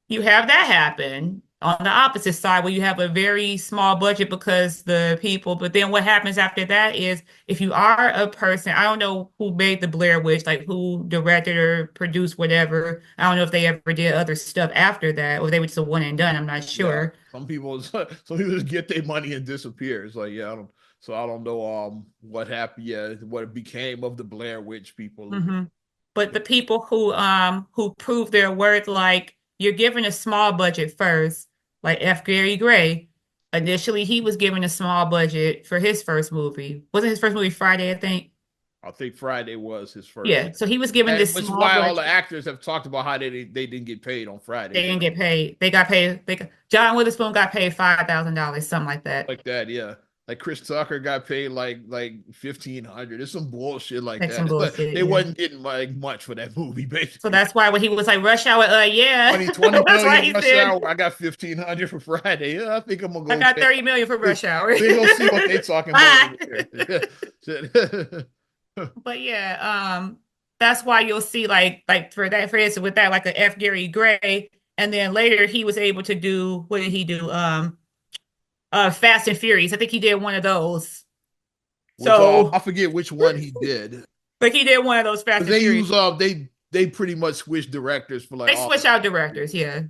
You have that happen on the opposite side where you have a very small budget because the people, but then what happens after that is if you are a person, I don't know who made the Blair Witch, like who directed or produced whatever. I don't know if they ever did other stuff after that or they were just a one and done. I'm not yeah. sure. Some people just get their money and disappear. It's like yeah, I don't. So I don't know what happened. Yeah, what it became of the Blair Witch people. Hmm. But the people who prove their worth, like you're given a small budget first, like F. Gary Gray. Initially, he was given a small budget for his first movie. Wasn't his first movie Friday, I think? I think Friday was his first. Yeah. So he was given And this which is small why all the budget. actors have talked about how they didn't get paid on Friday. They They didn't get paid. They got paid. John Witherspoon got paid $5,000, something like that. like that, yeah. Like Chris Tucker got paid like 1,500. It's some bullshit like Like some that. It's like bullshit. they Yeah. wasn't getting like much for that movie, So basically. that's why when he was like Rush Hour, yeah. 20 That's why million he rush said, hour. I got 1,500 for Friday. Yeah, I think I'm gonna I go got check. 30 million for Rush Hour. We gonna see what they talking about Bye. over there. But yeah, that's why you'll see like for that for instance with that like a F. Gary Gray, and then later he was able to do what did he do? Fast and Furious. I think he did one of those. Which I So forget which one he did. like he did one of those Fast Because and they Furious. use they pretty much switched directors for like They all switch out directors, yeah.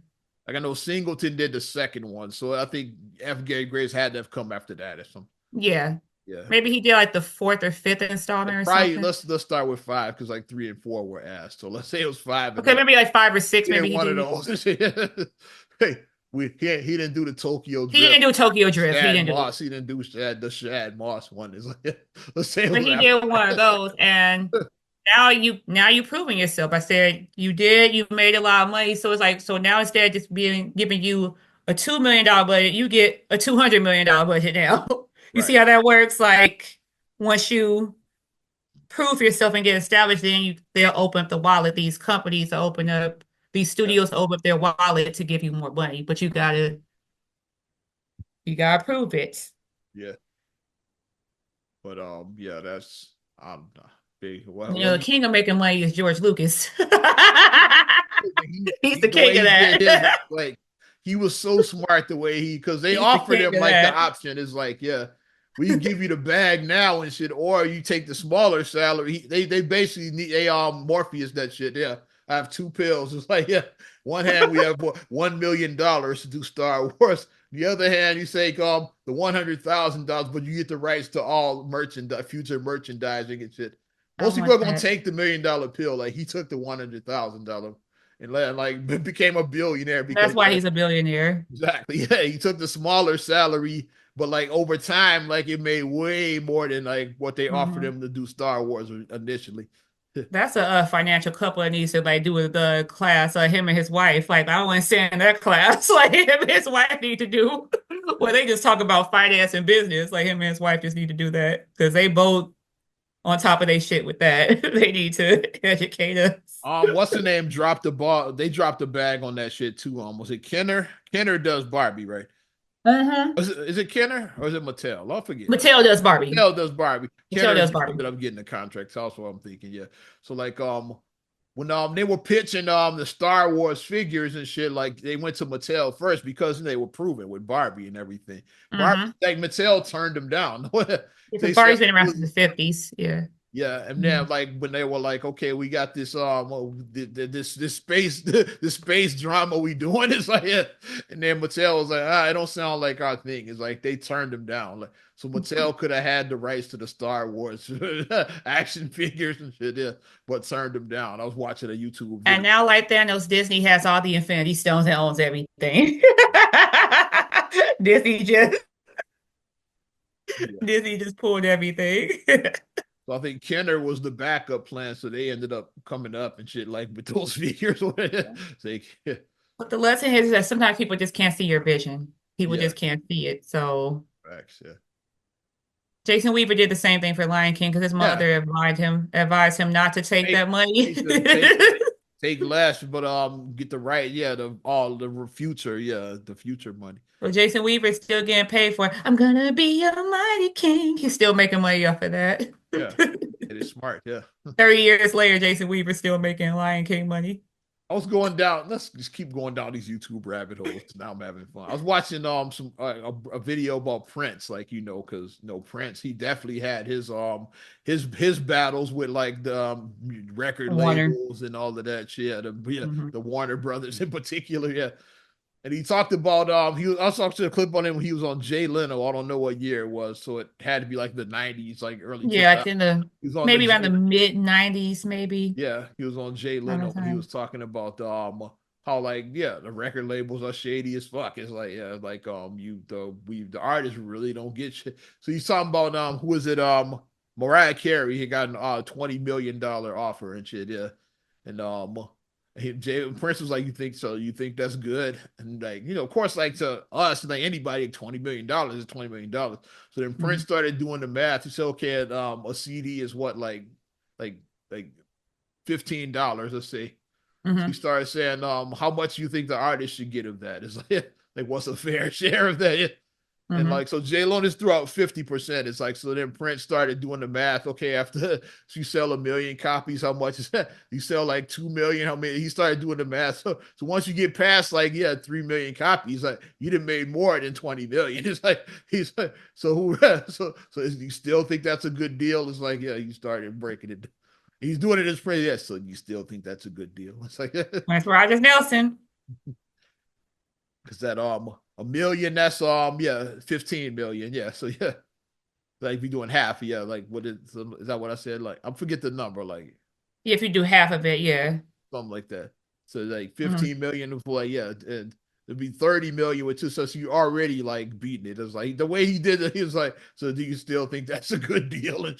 like I know Singleton did the second one, so I think F. Gary Grace had to have come after that or something. Yeah. Yeah, Maybe he did like the fourth or fifth installment or probably something. let's start with five because like 3 and 4 were asked. So let's say it was five, and Okay, then maybe like five or six, he did maybe he one of did. those. Hey, he didn't do the Tokyo He Drift. didn't do Tokyo Drift. He Shad didn't do it. Moss, he didn't do the Shad Moss one. Is like let's say it But was he after. did one of those. And now you proving yourself. I said you did, you made a lot of money. So it's like, so now instead of just being giving you a $2 million budget, you get a $200 million budget now. You see Right. how that works? Like once you prove yourself and get established, then they'll open up the wallet. These companies will open up these Yeah. studios to open up their wallet to give you more money, but you gotta prove it. Yeah. But yeah, that's big. You know, What the king of making money is George Lucas. He's the the way king of he did his, that. like he was so smart the way because they He's the offered king him of like the that. option is like, yeah, we give you the bag now and shit, or you take the smaller salary. They basically need Morpheus that shit. Yeah, I have two pills. It's like, yeah, one hand we have $1 million to do Star Wars. The other hand, you say the $100,000, but you get the rights to all merchandise, future merchandising and shit. I Most people are want gonna that. take the $1 million pill. Like he took the $100,000 and like became a billionaire That's because why he's a billionaire. exactly. Yeah, he took the smaller salary, but like over time, like it made way more than like what they offered Mhm. him to do Star Wars initially. That's a financial couple that needs to like do with the class. Him and his wife. Like I don't want to stand in that class. Like him and his wife need to do. Well, they just talk about finance and business. Like him and his wife just need to do that because they both on top of their shit with that. They need to educate us. What's the name? Dropped the ball. They dropped the bag on that shit too. Was it Kenner? Kenner does Barbie, right? Uh-huh. Is it Kenner or is it Mattel? I forget. Mattel does Barbie. Mattel does Barbie. Mattel Kenner does Barbie. ended up getting the contract. That's what I'm thinking. Yeah. So like when they were pitching the Star Wars figures and shit, like they went to Mattel first because they were proven with Barbie and everything. Barbie, Mm-hmm. like Mattel turned them down. Because They said, Barbie's been around since the 50s. Yeah. yeah, and then Mhm. like when they were like, okay, we got this this space this space drama we doing, it's like, yeah. And then Mattel was like, it don't sound like our thing. It's like they turned them down. Like, so Mattel could have had the rights to the Star Wars action figures and shit, yeah, but turned them down. I was watching a YouTube And video. now, like Thanos, Disney has all the Infinity Stones and owns everything. Disney just Yeah. Disney just pulled everything. So I think Kenner was the backup plan, so they ended up coming up and shit like with those figures. So, yeah, But the lesson is that sometimes people just can't see your vision. People yeah, just can't see it. So facts, yeah. Jason Weaver did the same thing for Lion King because his Yeah, mother advised him not to take take that money. take less, but get the right, yeah, the future, yeah, the future money. Well, Jason Weaver is still getting paid for it. I'm gonna be a mighty king. He's still making money off of that. Yeah, it is smart, yeah. 30 years later, Jason Weaver's still making Lion King money. I was going down. Let's just keep going down these YouTube rabbit holes. Now I'm having fun. I was watching some a video about Prince, like because Prince, he definitely had his battles with like the record Warner. labels and all of that shit. Hmm. The Warner Brothers in particular, yeah. And he talked about I was talking to a clip on him when he was on Jay Leno. I don't know what year it was, so it had to be like the '90s, like early Yeah, I 2000s. think the He was on the maybe around Jay the mid 90s, maybe Yeah, he was on Jay around Leno that when he time. was talking about how like the record labels are shady as fuck. It's like like the artists really don't get shit. So he's talking about who is it Mariah Carey, he got a $20 million offer and shit, yeah. And Prince was like, you think so? You think that's good? And like, of course, like to us, like anybody, $20 million is $20 million. So then Prince Hmm. started doing the math. He said, okay, a CD is what like like $15, let's say. So he Hmm. started saying, how much you think the artist should get of that? It's like what's a fair share of that? And Hmm. like, so J Lo just threw out 50%. It's like, so then Prince started doing the math. Okay, after you sell 1 million copies, how much is that? You sell like 2 million, how many? He started doing the math. So once you get past like 3 million copies, like you didn't made more than 20 million. It's like he's like, so who so you still think that's a good deal? It's like, yeah, you started breaking it. He's doing it as pretty, yeah. So you still think that's a good deal? It's like That's Rogers Nelson. because that 1 million, that's 15 million, yeah. So yeah, like we doing half, yeah. Like is that what I said? Like I forget the number, like Yeah, if you do half of it, yeah. something like that. So like Hmm. 15 million for like and it'd be 30 million with two. So you already like beating it. It's like the way he did it. He was like, so do you still think that's a good deal?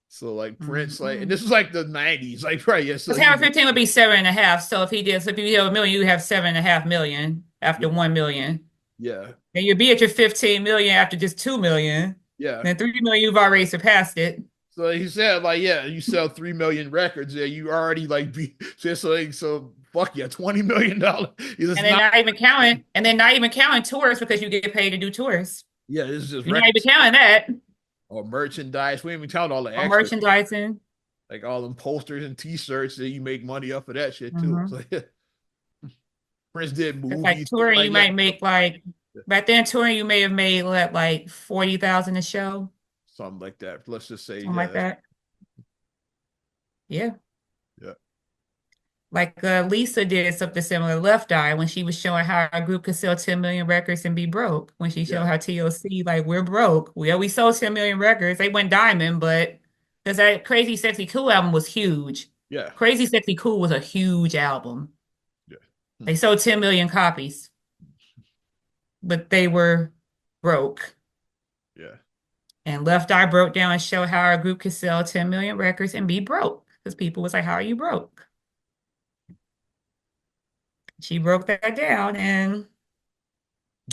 So like Prince, like, and Mhm. this is like the 90s, like right, yeah. So Because he, Hammer 15 would be 7.5. So if he did, so if you have a million, you have 7.5 million yeah, after 1 million. yeah, And you'd be at your 15 million after just 2 million. yeah. Then 3 million, you've already surpassed it. So he said, like, yeah, you sell 3 million records, yeah, you already like be so like so fuck yeah, $20 million. It's not, And then not even counting tours because you get paid to do tours. yeah, this is just You're not even records counting that or merchandise. We haven't counted all the or extras, merchandising. like all them posters and T-shirts that you make money off of that shit too. Mm-hmm. So yeah, Prince did It's like movies, touring, like you yeah, might make like back then touring, you may have made like 40,000 a show, something like that. Let's just say, something yeah, like that's, that. Yeah. yeah, Like Lisa did something similar, Left Eye, when she was showing how a group could sell 10 million records and be broke. When she showed yeah, how TLC, like, we're broke. We sold 10 million records. They went diamond, but because that Crazy Sexy Cool album was huge. yeah, Crazy Sexy Cool was a huge album. yeah, hmm, They sold 10 million copies, but they were broke. yeah. And Left Eye broke down and showed how a group could sell 10 million records and be broke. Because people was like, how are you broke? She broke that down and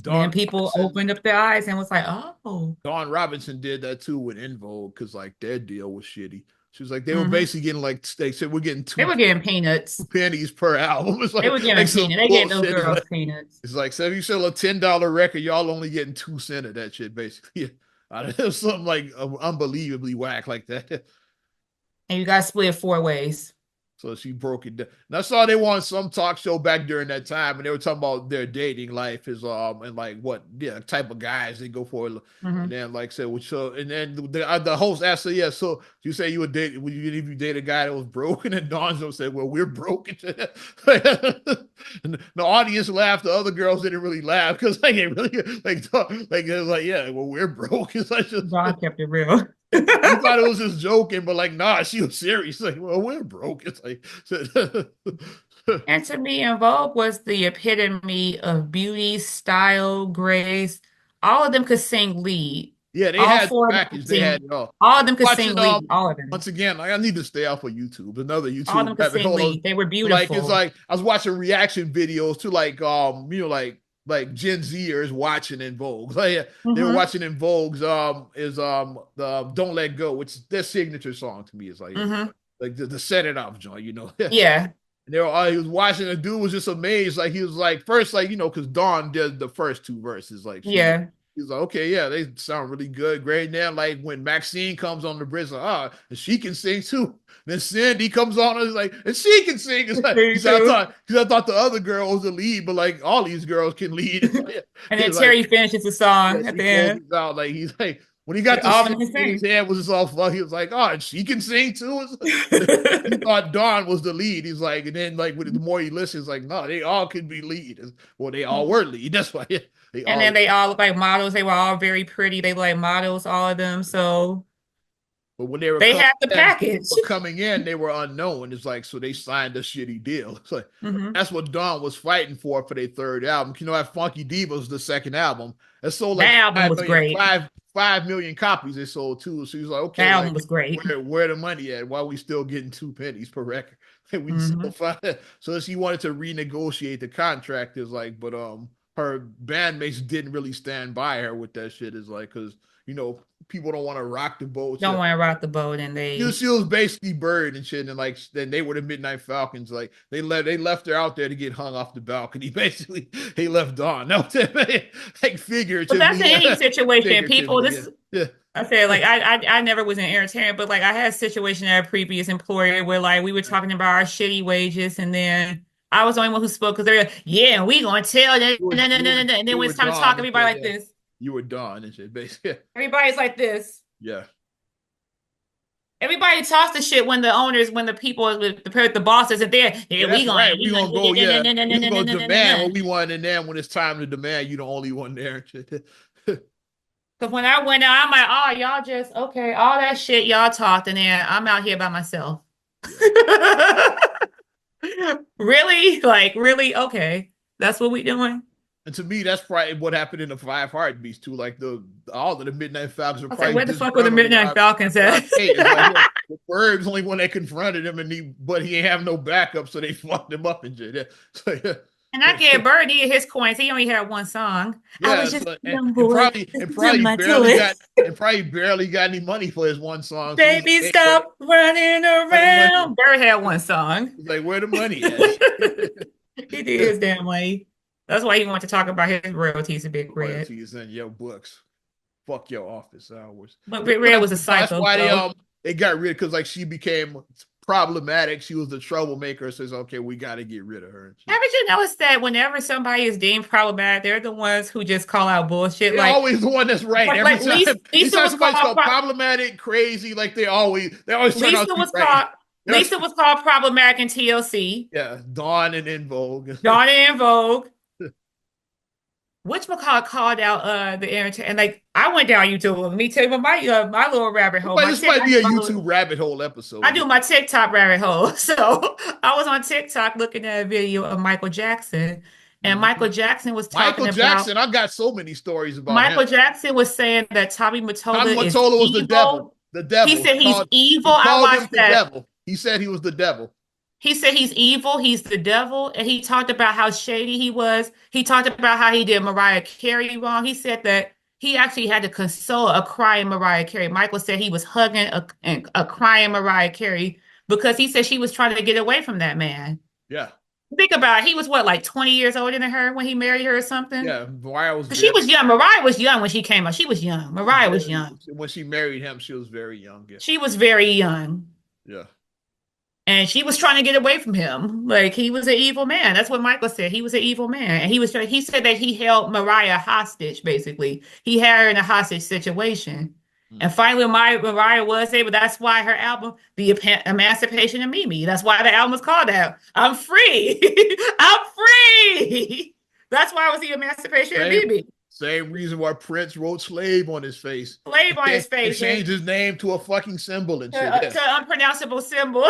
Dawn then people Robinson, opened up their eyes and was like, oh, Dawn Robinson did that too with In Vogue because like their deal was shitty. She was like they were hmm basically getting like they said we're getting they two were getting peanuts. pennies per album. It's They were like giving some peanuts. They gave those bullshit. girls peanuts. It's like so if you sell a $10 record, y'all only getting 2 cents of that shit basically. Something like unbelievably whack like that. And you got split 4 ways. So she broke it down. And I saw they won some talk show back during that time, and they were talking about their dating life is and like what yeah type of guys they go for, and Hmm then like said which so and then the host asked her yeah so you say you would date would you if you date a guy that was broken and Donzo said well we're broken and the audience laughed the other girls didn't really laugh because like it really like it was like yeah well we're broke it's like just Dawn kept it real. we thought it was just joking, but like, nah, she was serious. Like, well, we're broke. It's like, And to me, En Vogue was the epitome of beauty, style, grace. All of them could sing lead. yeah, they All had four the of them could package. They had sing. it all. All of them could Watching sing lead. All of them. once again, like I need to stay off of YouTube. Another All of YouTube them could rabbit sing hole. lead. They were Like it's beautiful. like I was watching reaction videos to like like Gen Zers watching In Vogue. Like yeah, they were Hmm watching In Vogue's is the Don't Let Go, which is their signature song to me. Is like hmm like the set it off joint, you know. Yeah. And they were all he was watching. The dude was just amazed. Like he was like, first, like, because Dawn did the first two verses. Like Yeah. he was like, okay, yeah, they sound really good, great. And then like when Maxine comes on the bridge, like, and she can sing too. Then Cindy comes on and is like, and she can sing. It's like Me too. he said, I thought the other girl was the lead, but like all these girls can lead. It's like, And then he's like, Terry finishes the yeah, song at she the end. closes out. Like he's like, when he got to All of sing, them can his sing. hand was just all fuck. He was like, oh, and she can sing too. He thought Dawn was the lead. He's like, and then like the more he listens, like, no, they all could be lead. Well, they all were lead. That's why they And all. then they all look like models. They were all very pretty. They look like models, all of them. So But when they were they coming had the in, package. they were unknown. It's like so they signed a shitty deal. It's like Hmm that's what Dawn was fighting for their third album. You know, that Funky Divas, the second album, it sold like That album was great. 5 million copies. They sold too. So he was like, That okay, album like was great. where the money at? Why are we still getting 2 pennies per record? And we still Hmm find so she wanted to renegotiate the contract. Is like, but her bandmates didn't really stand by her with that shit. Is like because people don't want to rock the boat. Don't want to rock the boat, and She was basically buried and shit, and like then they were the Midnight Falcons. Like they left her out there to get hung off the balcony. Basically, they left Dawn. No, like but that's figuratively, in any yeah, situation. People, figuratively, yeah, this yeah, I said, like I never was an entertainer, but like I had a situation at a previous employer where like we were talking about our shitty wages, and then I was the only one who spoke because they're like, yeah, we gonna tell that, and then you when were it's time to Dawn talk, and everybody shit, like yeah, this. you were Dawn and shit, basically, Everybody's like this. yeah. Everybody talks the shit when the owners, when the people, the boss isn't there. Yeah, Yeah, that's right. We we gonna go. Yeah, we gonna demand gonna. what we want, and then when it's time to demand, you the only one there. Because when I went out, I'm like, oh, y'all just okay, all that shit y'all talked, and then I'm out here by myself. Yeah, Really? Like, really? Okay. That's what we doing? And to me, that's probably what happened in the Five Heartbeats too. Like the all of the Midnight Falcons are I was like, probably where the fuck were the disgruntled Midnight Falcons around at? Kate. It's like, yeah, the Birds only when they confronted him, and he ain't have no backup, so they fucked him up and shit. Yeah. So, And I yeah. get Bird needed his coins. He only had one song. I was Yeah, just so, a young boy. and Dip probably my toe barely in. got any money for his one song. So he's like, Baby, hey, stop running where the money? around. Bird had one song. He's like, where the money at? He did his damn way. That's why he wanted to talk about his royalties to Big Red. Royalties in your books. Fuck your office hours. But Big Red was a That's psycho, why so they got rid because like she became problematic. She was the troublemaker. Says okay, we got to get rid of her. And shit. haven't you noticed that whenever somebody is deemed problematic, they're the ones who just call out bullshit? They're always the one that's right every Like time. Lisa Anytime was somebody's called called problematic, crazy, like they always turn out Lisa to be was right. called Lisa was called problematic in TLC. Yeah, Dawn and In Vogue. Donna in Vogue. Which McCall called out the entertainment, and like I went down YouTube. Let me tell you about my little rabbit hole. This might be a YouTube rabbit hole episode. I do my TikTok rabbit hole. So I was on TikTok looking at a video of Michael Jackson, and Mhm. Michael Jackson was talking Michael about Jackson, I got so many stories about him. Michael Jackson was saying that Tommy Tommy Mottola is Mottola was the devil. evil. The He devil. said he's evil. He I called him watched the that. devil. He said he was the devil. He said he's evil, he's the devil, and he talked about how shady he was. He talked about how he did Mariah Carey wrong. He said that he actually had to console a crying Mariah Carey. Michael said he was hugging a crying Mariah Carey because he said she was trying to get away from that man. Yeah. Think about it. He was what, like 20 years older than her when he married her or something? Yeah. Mariah was She very, was young. Mariah was young when she came out. She was young. Mariah was young. when she married him, she was very young. Yeah. She was very young. Yeah. And she was trying to get away from him. Like he was an evil man. That's what Michael said. He was an evil man. And he said that he held Mariah hostage, basically. He had her in a hostage situation. Mm. And finally, Mariah was able, that's why her album, The Emancipation of Mimi, that's why the album was called that. I'm free. I'm free. That's why it was The Emancipation of Mimi. Same reason why Prince wrote slave on his face. Slave on his And face. changed his name to a fucking symbol and shit. To unpronounceable symbol.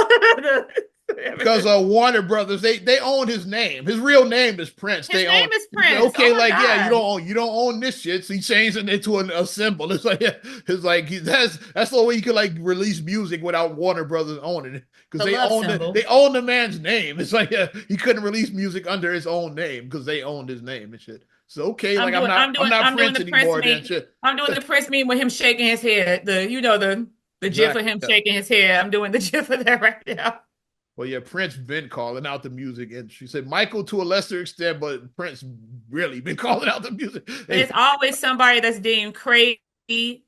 Because Warner Brothers, they own his name. His real name is Prince. His name is Prince. Okay, oh like God. yeah, you don't own this shit. So he changed it into a symbol. It's like that's the way you could like release music without Warner Brothers owning it because they own the man's name. It's like he couldn't release music under his own name because they owned his name and shit. So okay, I'm not Prince anymore. Then shit. I'm doing the Prince meme with him shaking his head. The gif of him shaking his head. I'm doing the gif of that right now. Well, yeah, Prince been calling out the music, and she said Michael to a lesser extent, but Prince really been calling out the music. It's always somebody that's deemed crazy,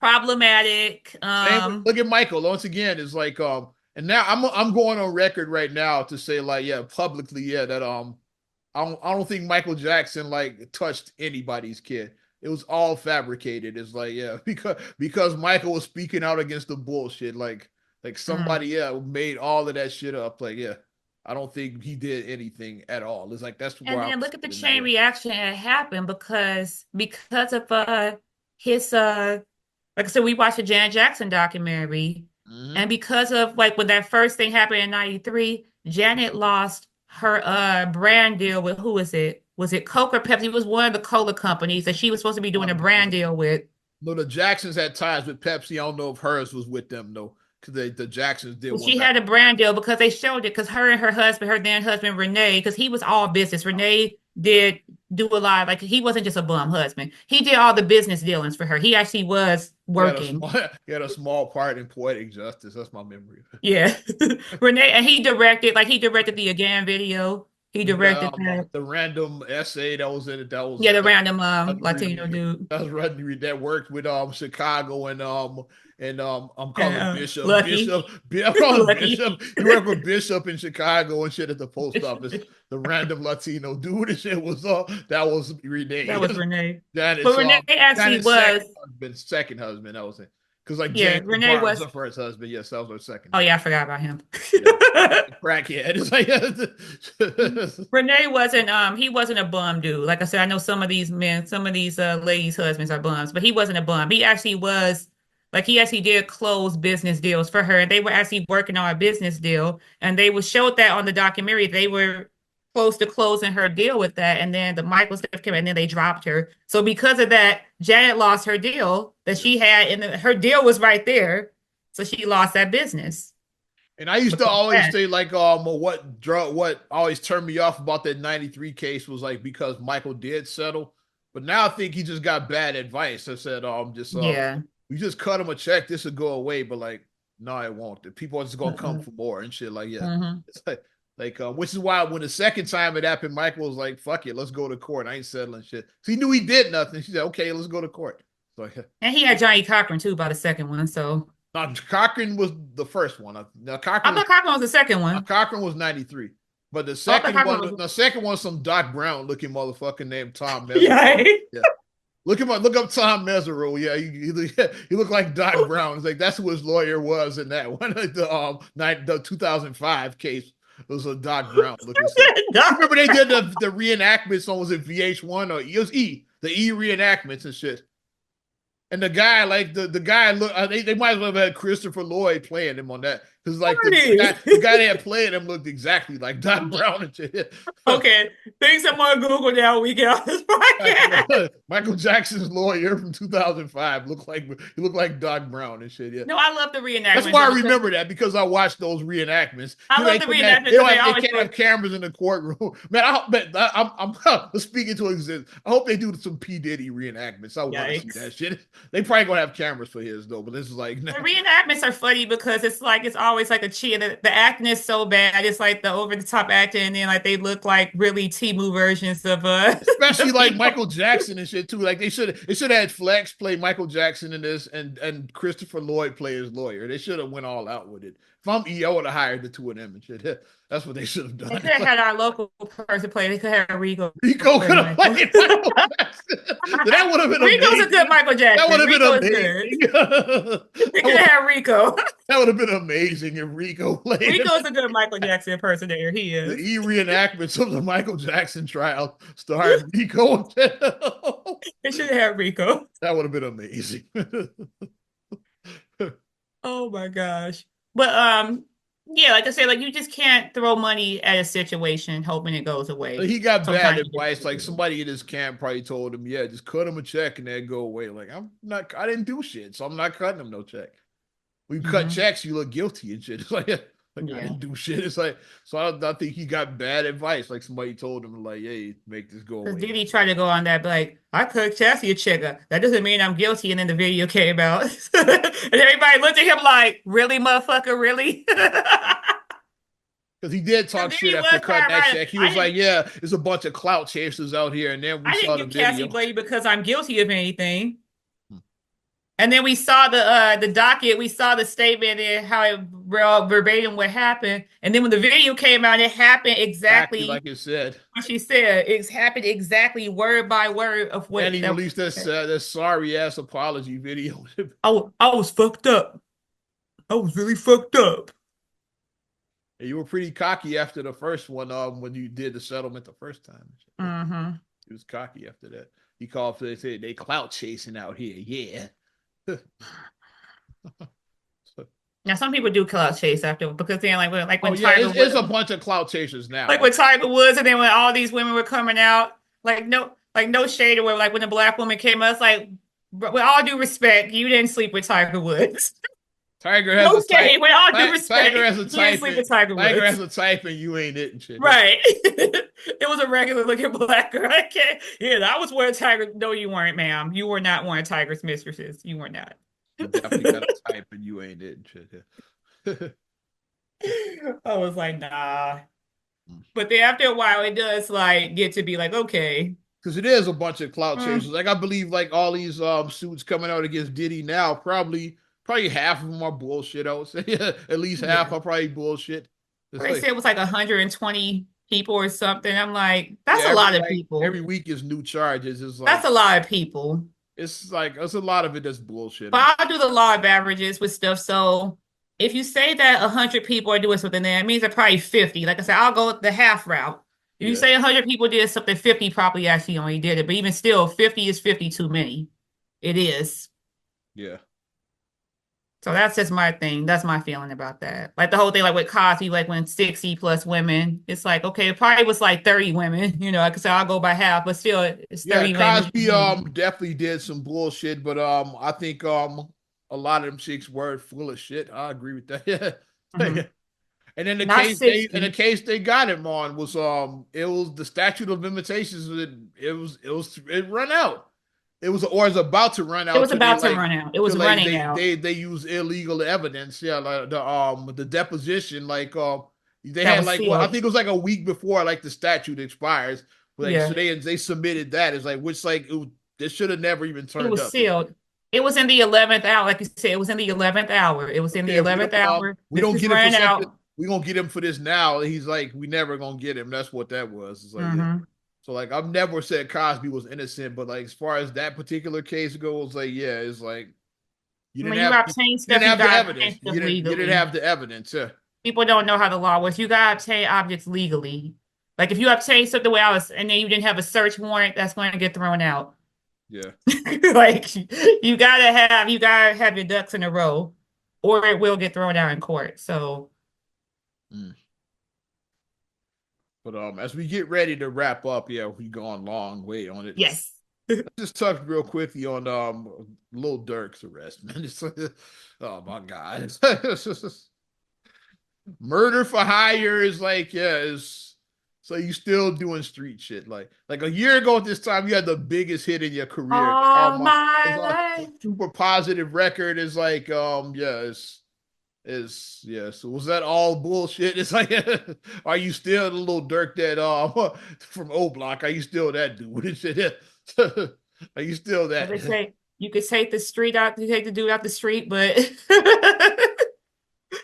problematic. Look at Michael once again. It's like and now I'm going on record right now to say like yeah publicly yeah that I don't think Michael Jackson like touched anybody's kid. It was all fabricated. It's like yeah because Michael was speaking out against the bullshit like somebody made all of that shit up. Like yeah, I don't think he did anything at all. It's like that's where. And then look at the chain reaction that happened because of his like I said, we watched the Janet Jackson documentary, and because of like when that first thing happened in '93, Janet lost her brand deal with who is it? Was it Coke or Pepsi? It was one of the cola companies that she was supposed to be doing a brand deal with. No, the Jacksons had ties with Pepsi. I don't know if hers was with them though. Because the Jacksons did. She had a brand deal because they showed it because her and her husband, her then husband Renee, because he was all business. Renee did do a lot, like he wasn't just a bum husband. He did all the business dealings for her. He actually was working. He had a small part in Poetic Justice. That's my memory. Yeah, Renee, and he directed the Again video. He directed the random essay that was in it. That was the random Latino dude. That was Rodney that worked with Chicago and I'm calling Bishop. Lucky. I'm calling Bishop. He worked with Bishop in Chicago and shit at the post office. The random Latino dude and shit was that was Renee. That was Renee. But Renee actually was second husband. That was it. Because like James Renee was her first husband. Yes, that was her second. Oh yeah, I forgot about him. Crackhead. It's like Renee wasn't he wasn't a bum dude. Like I said, I know some of these men, some of these ladies' husbands are bums, but he wasn't a bum. He actually was like he actually did close business deals for her. They were actually working on a business deal, and they showed that on the documentary. They were close to closing her deal with that. And then the Michael stuff came and then they dropped her. So because of that, Janet lost her deal that she had, and her deal was right there. So she lost that business. And I used to always say like what always turned me off about that 93 case was like because Michael did settle. But now I think he just got bad advice. I said just Yeah. we just cut him a check, this will go away, but like no, it won't. The people are just gonna come for more and shit. Like, yeah. Mm-hmm. It's like which is why when the second time it happened, Michael was like, fuck it, let's go to court. I ain't settling shit. So he knew he did nothing. She said, okay, let's go to court. So And he had Johnny Cochran too by the second one. So now Cochran was the first one. Now I thought Cochran was the second one. Cochran was 93. But the Oh, I thought second Cochran one, was. the second one, some Doc Brown looking motherfucker named Tom Mesereau. Yeah. Yeah. Look up Tom Mesereau. Yeah, he looked like Doc Brown. It's like that's who his lawyer was in that one. The 2005 case was a Doc Brown looking. Remember they did the reenactments on, was it VH1 or it was the E reenactments and shit. And the guy, like the guy, look, they might as well have had Christopher Lloyd playing him on that because like the guy they had playing him looked exactly like Doc Brown and shit. Okay, things I'm on Google now. We get on this podcast. Michael Jackson's lawyer from 2005 looked like Doc Brown and shit. Yeah. No, I love the reenactments. That's why I remember that because I watched those reenactments. I love the reenactments. They can't have cameras in the courtroom. Man, I'm speaking to existence. I hope they do some P Diddy reenactments. I want to see that shit. They probably gonna have cameras for his though, but this is like the reenactments are funny because it's always like a cheat. The acting is so bad. It's like the over the top acting, and then like they look like really Temu versions of especially like Michael Jackson and shit too. Like they should have had Flex play Michael Jackson in this and Christopher Lloyd play his lawyer. They should have went all out with it. If I'm E, I would have hired the two of them and shit. That's what they should have done. They could have had our local person play. They could have Rico. Rico could have played Michael Jackson. That would have been Rico's amazing. A good Michael Jackson. That would have been amazing. They could have Rico. That would have been amazing if Rico played. Rico's a good Michael Jackson impersonator. He is. The E reenactments of the Michael Jackson trial starring Rico. They should have Rico. That would have been amazing. Oh my gosh. But yeah, like I said, like you just can't throw money at a situation hoping it goes away. He got bad advice. Like somebody in his camp probably told him, yeah, just cut him a check and then go away. Like I didn't do shit, so I'm not cutting him no check. We cut checks, you look guilty and shit. It's like I didn't do shit. It's like, so I think he got bad advice. Like somebody told him, like, hey, make this go away. Did he try to go on that, like, I cut Chassie a check. That doesn't mean I'm guilty. And then the video came out. And everybody looked at him like, really, motherfucker, really? Because he did talk shit after cutting that check. He was like, yeah, there's a bunch of clout chasers out here. And then we saw the video. I didn't give Cassie blame because I'm guilty of anything. And then we saw the docket, we saw the statement and how it verbatim what happened. And then when the video came out, it happened exactly like it said. What she said. It happened exactly word by word of what. And he released that sorry ass apology video. I was fucked up. I was really fucked up. And you were pretty cocky after the first one when you did the settlement the first time. Mm-hmm. He was cocky after that. He called for they said they clout chasing out here. Yeah. Now some people do clout chase after because then like when Tiger it's a bunch of clout chasers now. Like with Tiger Woods and then when all these women were coming out, no shade or like when the black woman came out, it's like with all due respect, you didn't sleep with Tiger Woods. Tiger has a type. With all due respect, Tiger has a type. Tiger has a type, and you ain't it and shit. Right. It was a regular looking black girl. I can't. Yeah, that was where Tiger. No, you weren't, ma'am. You were not one of Tiger's mistresses. You were not. You definitely got a type, and you ain't it and shit. I was like, nah. But then after a while, it does like get to be like, okay. Because it is a bunch of clout chasers. Like I believe, like all these suits coming out against Diddy now, probably half of them are bullshit. I would say at least half are probably bullshit. They said it was like 120 people or something. I'm like, that's a lot of people. Every week is new charges. It's like, that's a lot of people. It's like it's a lot of it that's bullshit. But I'll do the law of averages with stuff. So if you say that 100 people are doing something, then it means they're probably 50. Like I said, I'll go the half route. If you say 100 people did something, 50 probably actually only did it. But even still, 50 is 50 too many. It is. Yeah. So that's just my thing. That's my feeling about that. Like the whole thing, like with Cosby, like when 60 plus women, it's like, okay, it probably was like 30 women, you know, I could say I'll go by half, but still it's Yeah, 30 women. Cosby definitely did some bullshit, but I think a lot of them chicks were full of shit. I agree with that. Mm-hmm. Yeah. And then Not the 60. case they got him on was it was the statute of limitations. It run out. It was or is about to run It out was till they about to like run out. It till was like running out. they use illegal evidence. Yeah, like the deposition. Like they That had was like what I sealed. think it was like a week before like the statute expires. Like so Yeah. they submitted that as like which like this should have never even It turned was up. sealed. It was in the 11th hour. Like you said, it was in the 11th hour. It was in the Okay, eleventh hour. we This don't is get him for running something. out. We gonna get him for this now. He's like, we never gonna get him. That's what that was. It's like, yeah. Hmm. So like, I've never said Cosby was innocent, but like, as far as that particular case goes, like, yeah, it's like When you obtain you didn't stuff, you have the gotta evidence. obtain stuff You didn't legally. have the evidence. Yeah, People don't know how the law works. You gotta obtain objects legally. Like if you obtain something way else and then you didn't have a search warrant, that's going to get thrown out. yeah. Like you gotta have your ducks in a row, or it will get thrown out in court. So Mm. But as we get ready to wrap up, yeah, we gone long way on it. yes. Just touch real quickly on Lil Durk's arrest, man. Oh my god. Murder for hire is like, yeah, is so you still doing street shit. Like a year ago at this time, you had the biggest hit in your career. Like, oh All my, my it's a life. super positive record is like, yeah, it's yeah. So was that all bullshit? It's like, are you still the little Dirk that from O Block? Are you still that dude? Are you still As they that? say, you could take the street out, you take the dude out the street, but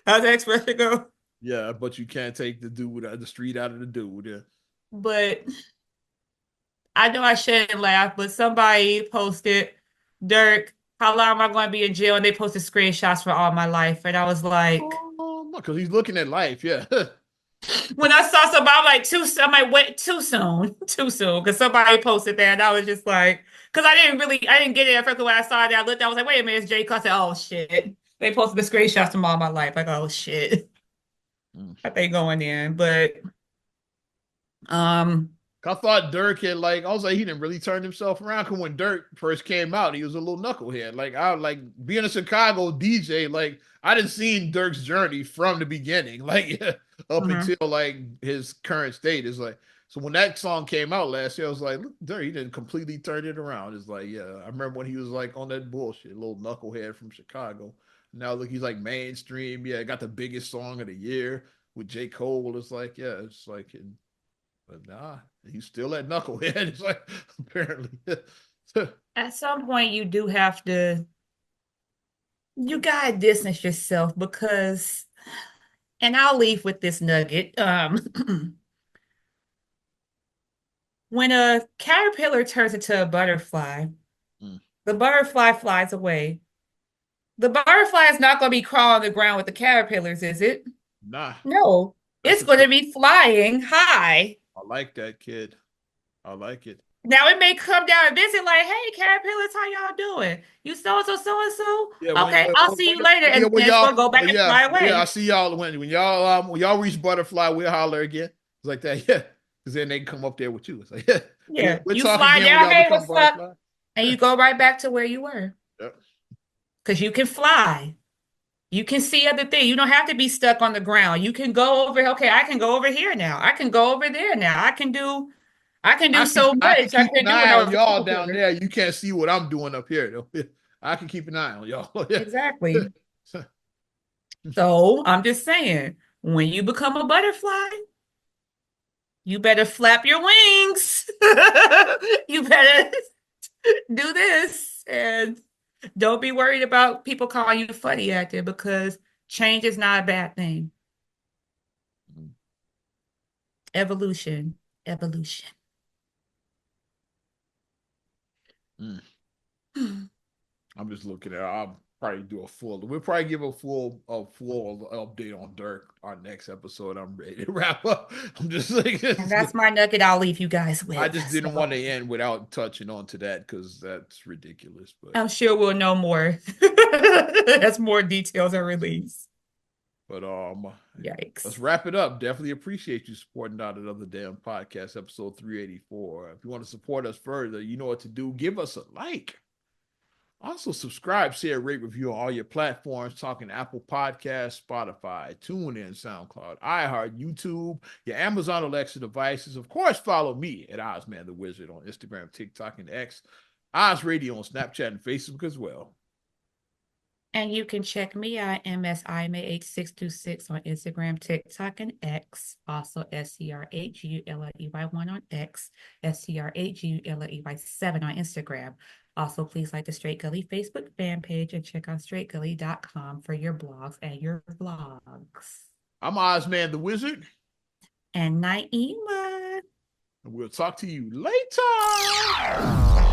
how's that expression go? Yeah, but you can't take the dude out the street out of the dude. Yeah. But I know I shouldn't laugh, but somebody posted, Dirk, how long am I going to be in jail? And they posted screenshots for all my life. And I was like, Oh, because he's looking at life. Yeah. when I saw somebody, I'm like, I'm like, wait, too soon, too soon. Because somebody posted that. And I was just like, because I didn't get it at first. When I saw that, I looked, I was like, wait a minute, it's Jay Cuss. Oh, shit. They posted the screenshots from all my life. Like, oh, shit. Mm. I think going in. But, um, I thought Dirk had like I was like he didn't really turn himself around because when Dirk first came out, he was a little knucklehead. Like I like being a Chicago DJ, like I didn't see Dirk's journey from the beginning, like up mhm. until like his current state is like so when that song came out last year, I was like, look, Dirk, he didn't completely turn it around. It's like, yeah, I remember when he was like on that bullshit, little knucklehead from Chicago. Now look, he's like mainstream. Yeah, got the biggest song of the year with J. Cole. It's like, yeah, it's like but nah, he's still that knucklehead. It's like apparently. At some point, you gotta distance yourself because, and I'll leave with this nugget. When a caterpillar turns into a butterfly, Mm, the butterfly flies away. The butterfly is not going to be crawling on the ground with the caterpillars, is it? nah, No, that's it's a going fact. to be flying high. I like that kid. I like it. Now it may come down and visit, like, "Hey, caterpillars, how y'all doing? You so and so, so and so. Yeah, Okay, I'll see you later." yeah, And then it's going to go back and fly yeah, I away. see y'all when y'all reach butterfly, we'll holler again. It's like that, yeah. Because then they can come up there with you. It's like, yeah, Yeah, we'll you talk fly again when down. y'all Hey, become what's up? butterfly. And you go right back to where you were Yep. because you can fly. You can see other things. You don't have to be stuck on the ground. You can go over. Okay, I can go over here now. I can go over there now. I can do so I can much. I keep an couldn't do when eye I on was a y'all down caterpillar. there. You can't see what I'm doing up here though. I can keep an eye on y'all. Exactly. So I'm just saying, when you become a butterfly, you better flap your wings. You better do this and don't be worried about people calling you funny acting because change is not a bad thing. Evolution, evolution. Mm. I'm just looking at. probably do a full. We'll probably give a full update on Dirk our next episode. I'm ready to wrap up. I'm just like, And that's my nugget I'll leave you guys I with. just So didn't want to end without touching on to that because that's ridiculous. But I'm sure we'll know more as more details are released. but let's Yikes. wrap it up. Definitely appreciate you supporting Not Another Damn Podcast, episode 384. If you want to support us further, you know what to do. Give us a like. Also, subscribe, share, rate, review on all your platforms, talking Apple Podcasts, Spotify, TuneIn, SoundCloud, iHeart, YouTube, your Amazon Alexa devices. Of course, follow me at Ozman the Wizard on Instagram, TikTok, and X. Oz Radio on Snapchat and Facebook as well. And you can check me out, MSIMA8626 on Instagram, TikTok, and X. Also, SCRHULLEY1 on X, SCRHULLEY7 on Instagram. Also, please like the Straight Gully Facebook fan page and check out straightgully.com for your blogs and your vlogs. I'm Ozman the Wizard. And Naima. And we'll talk to you later.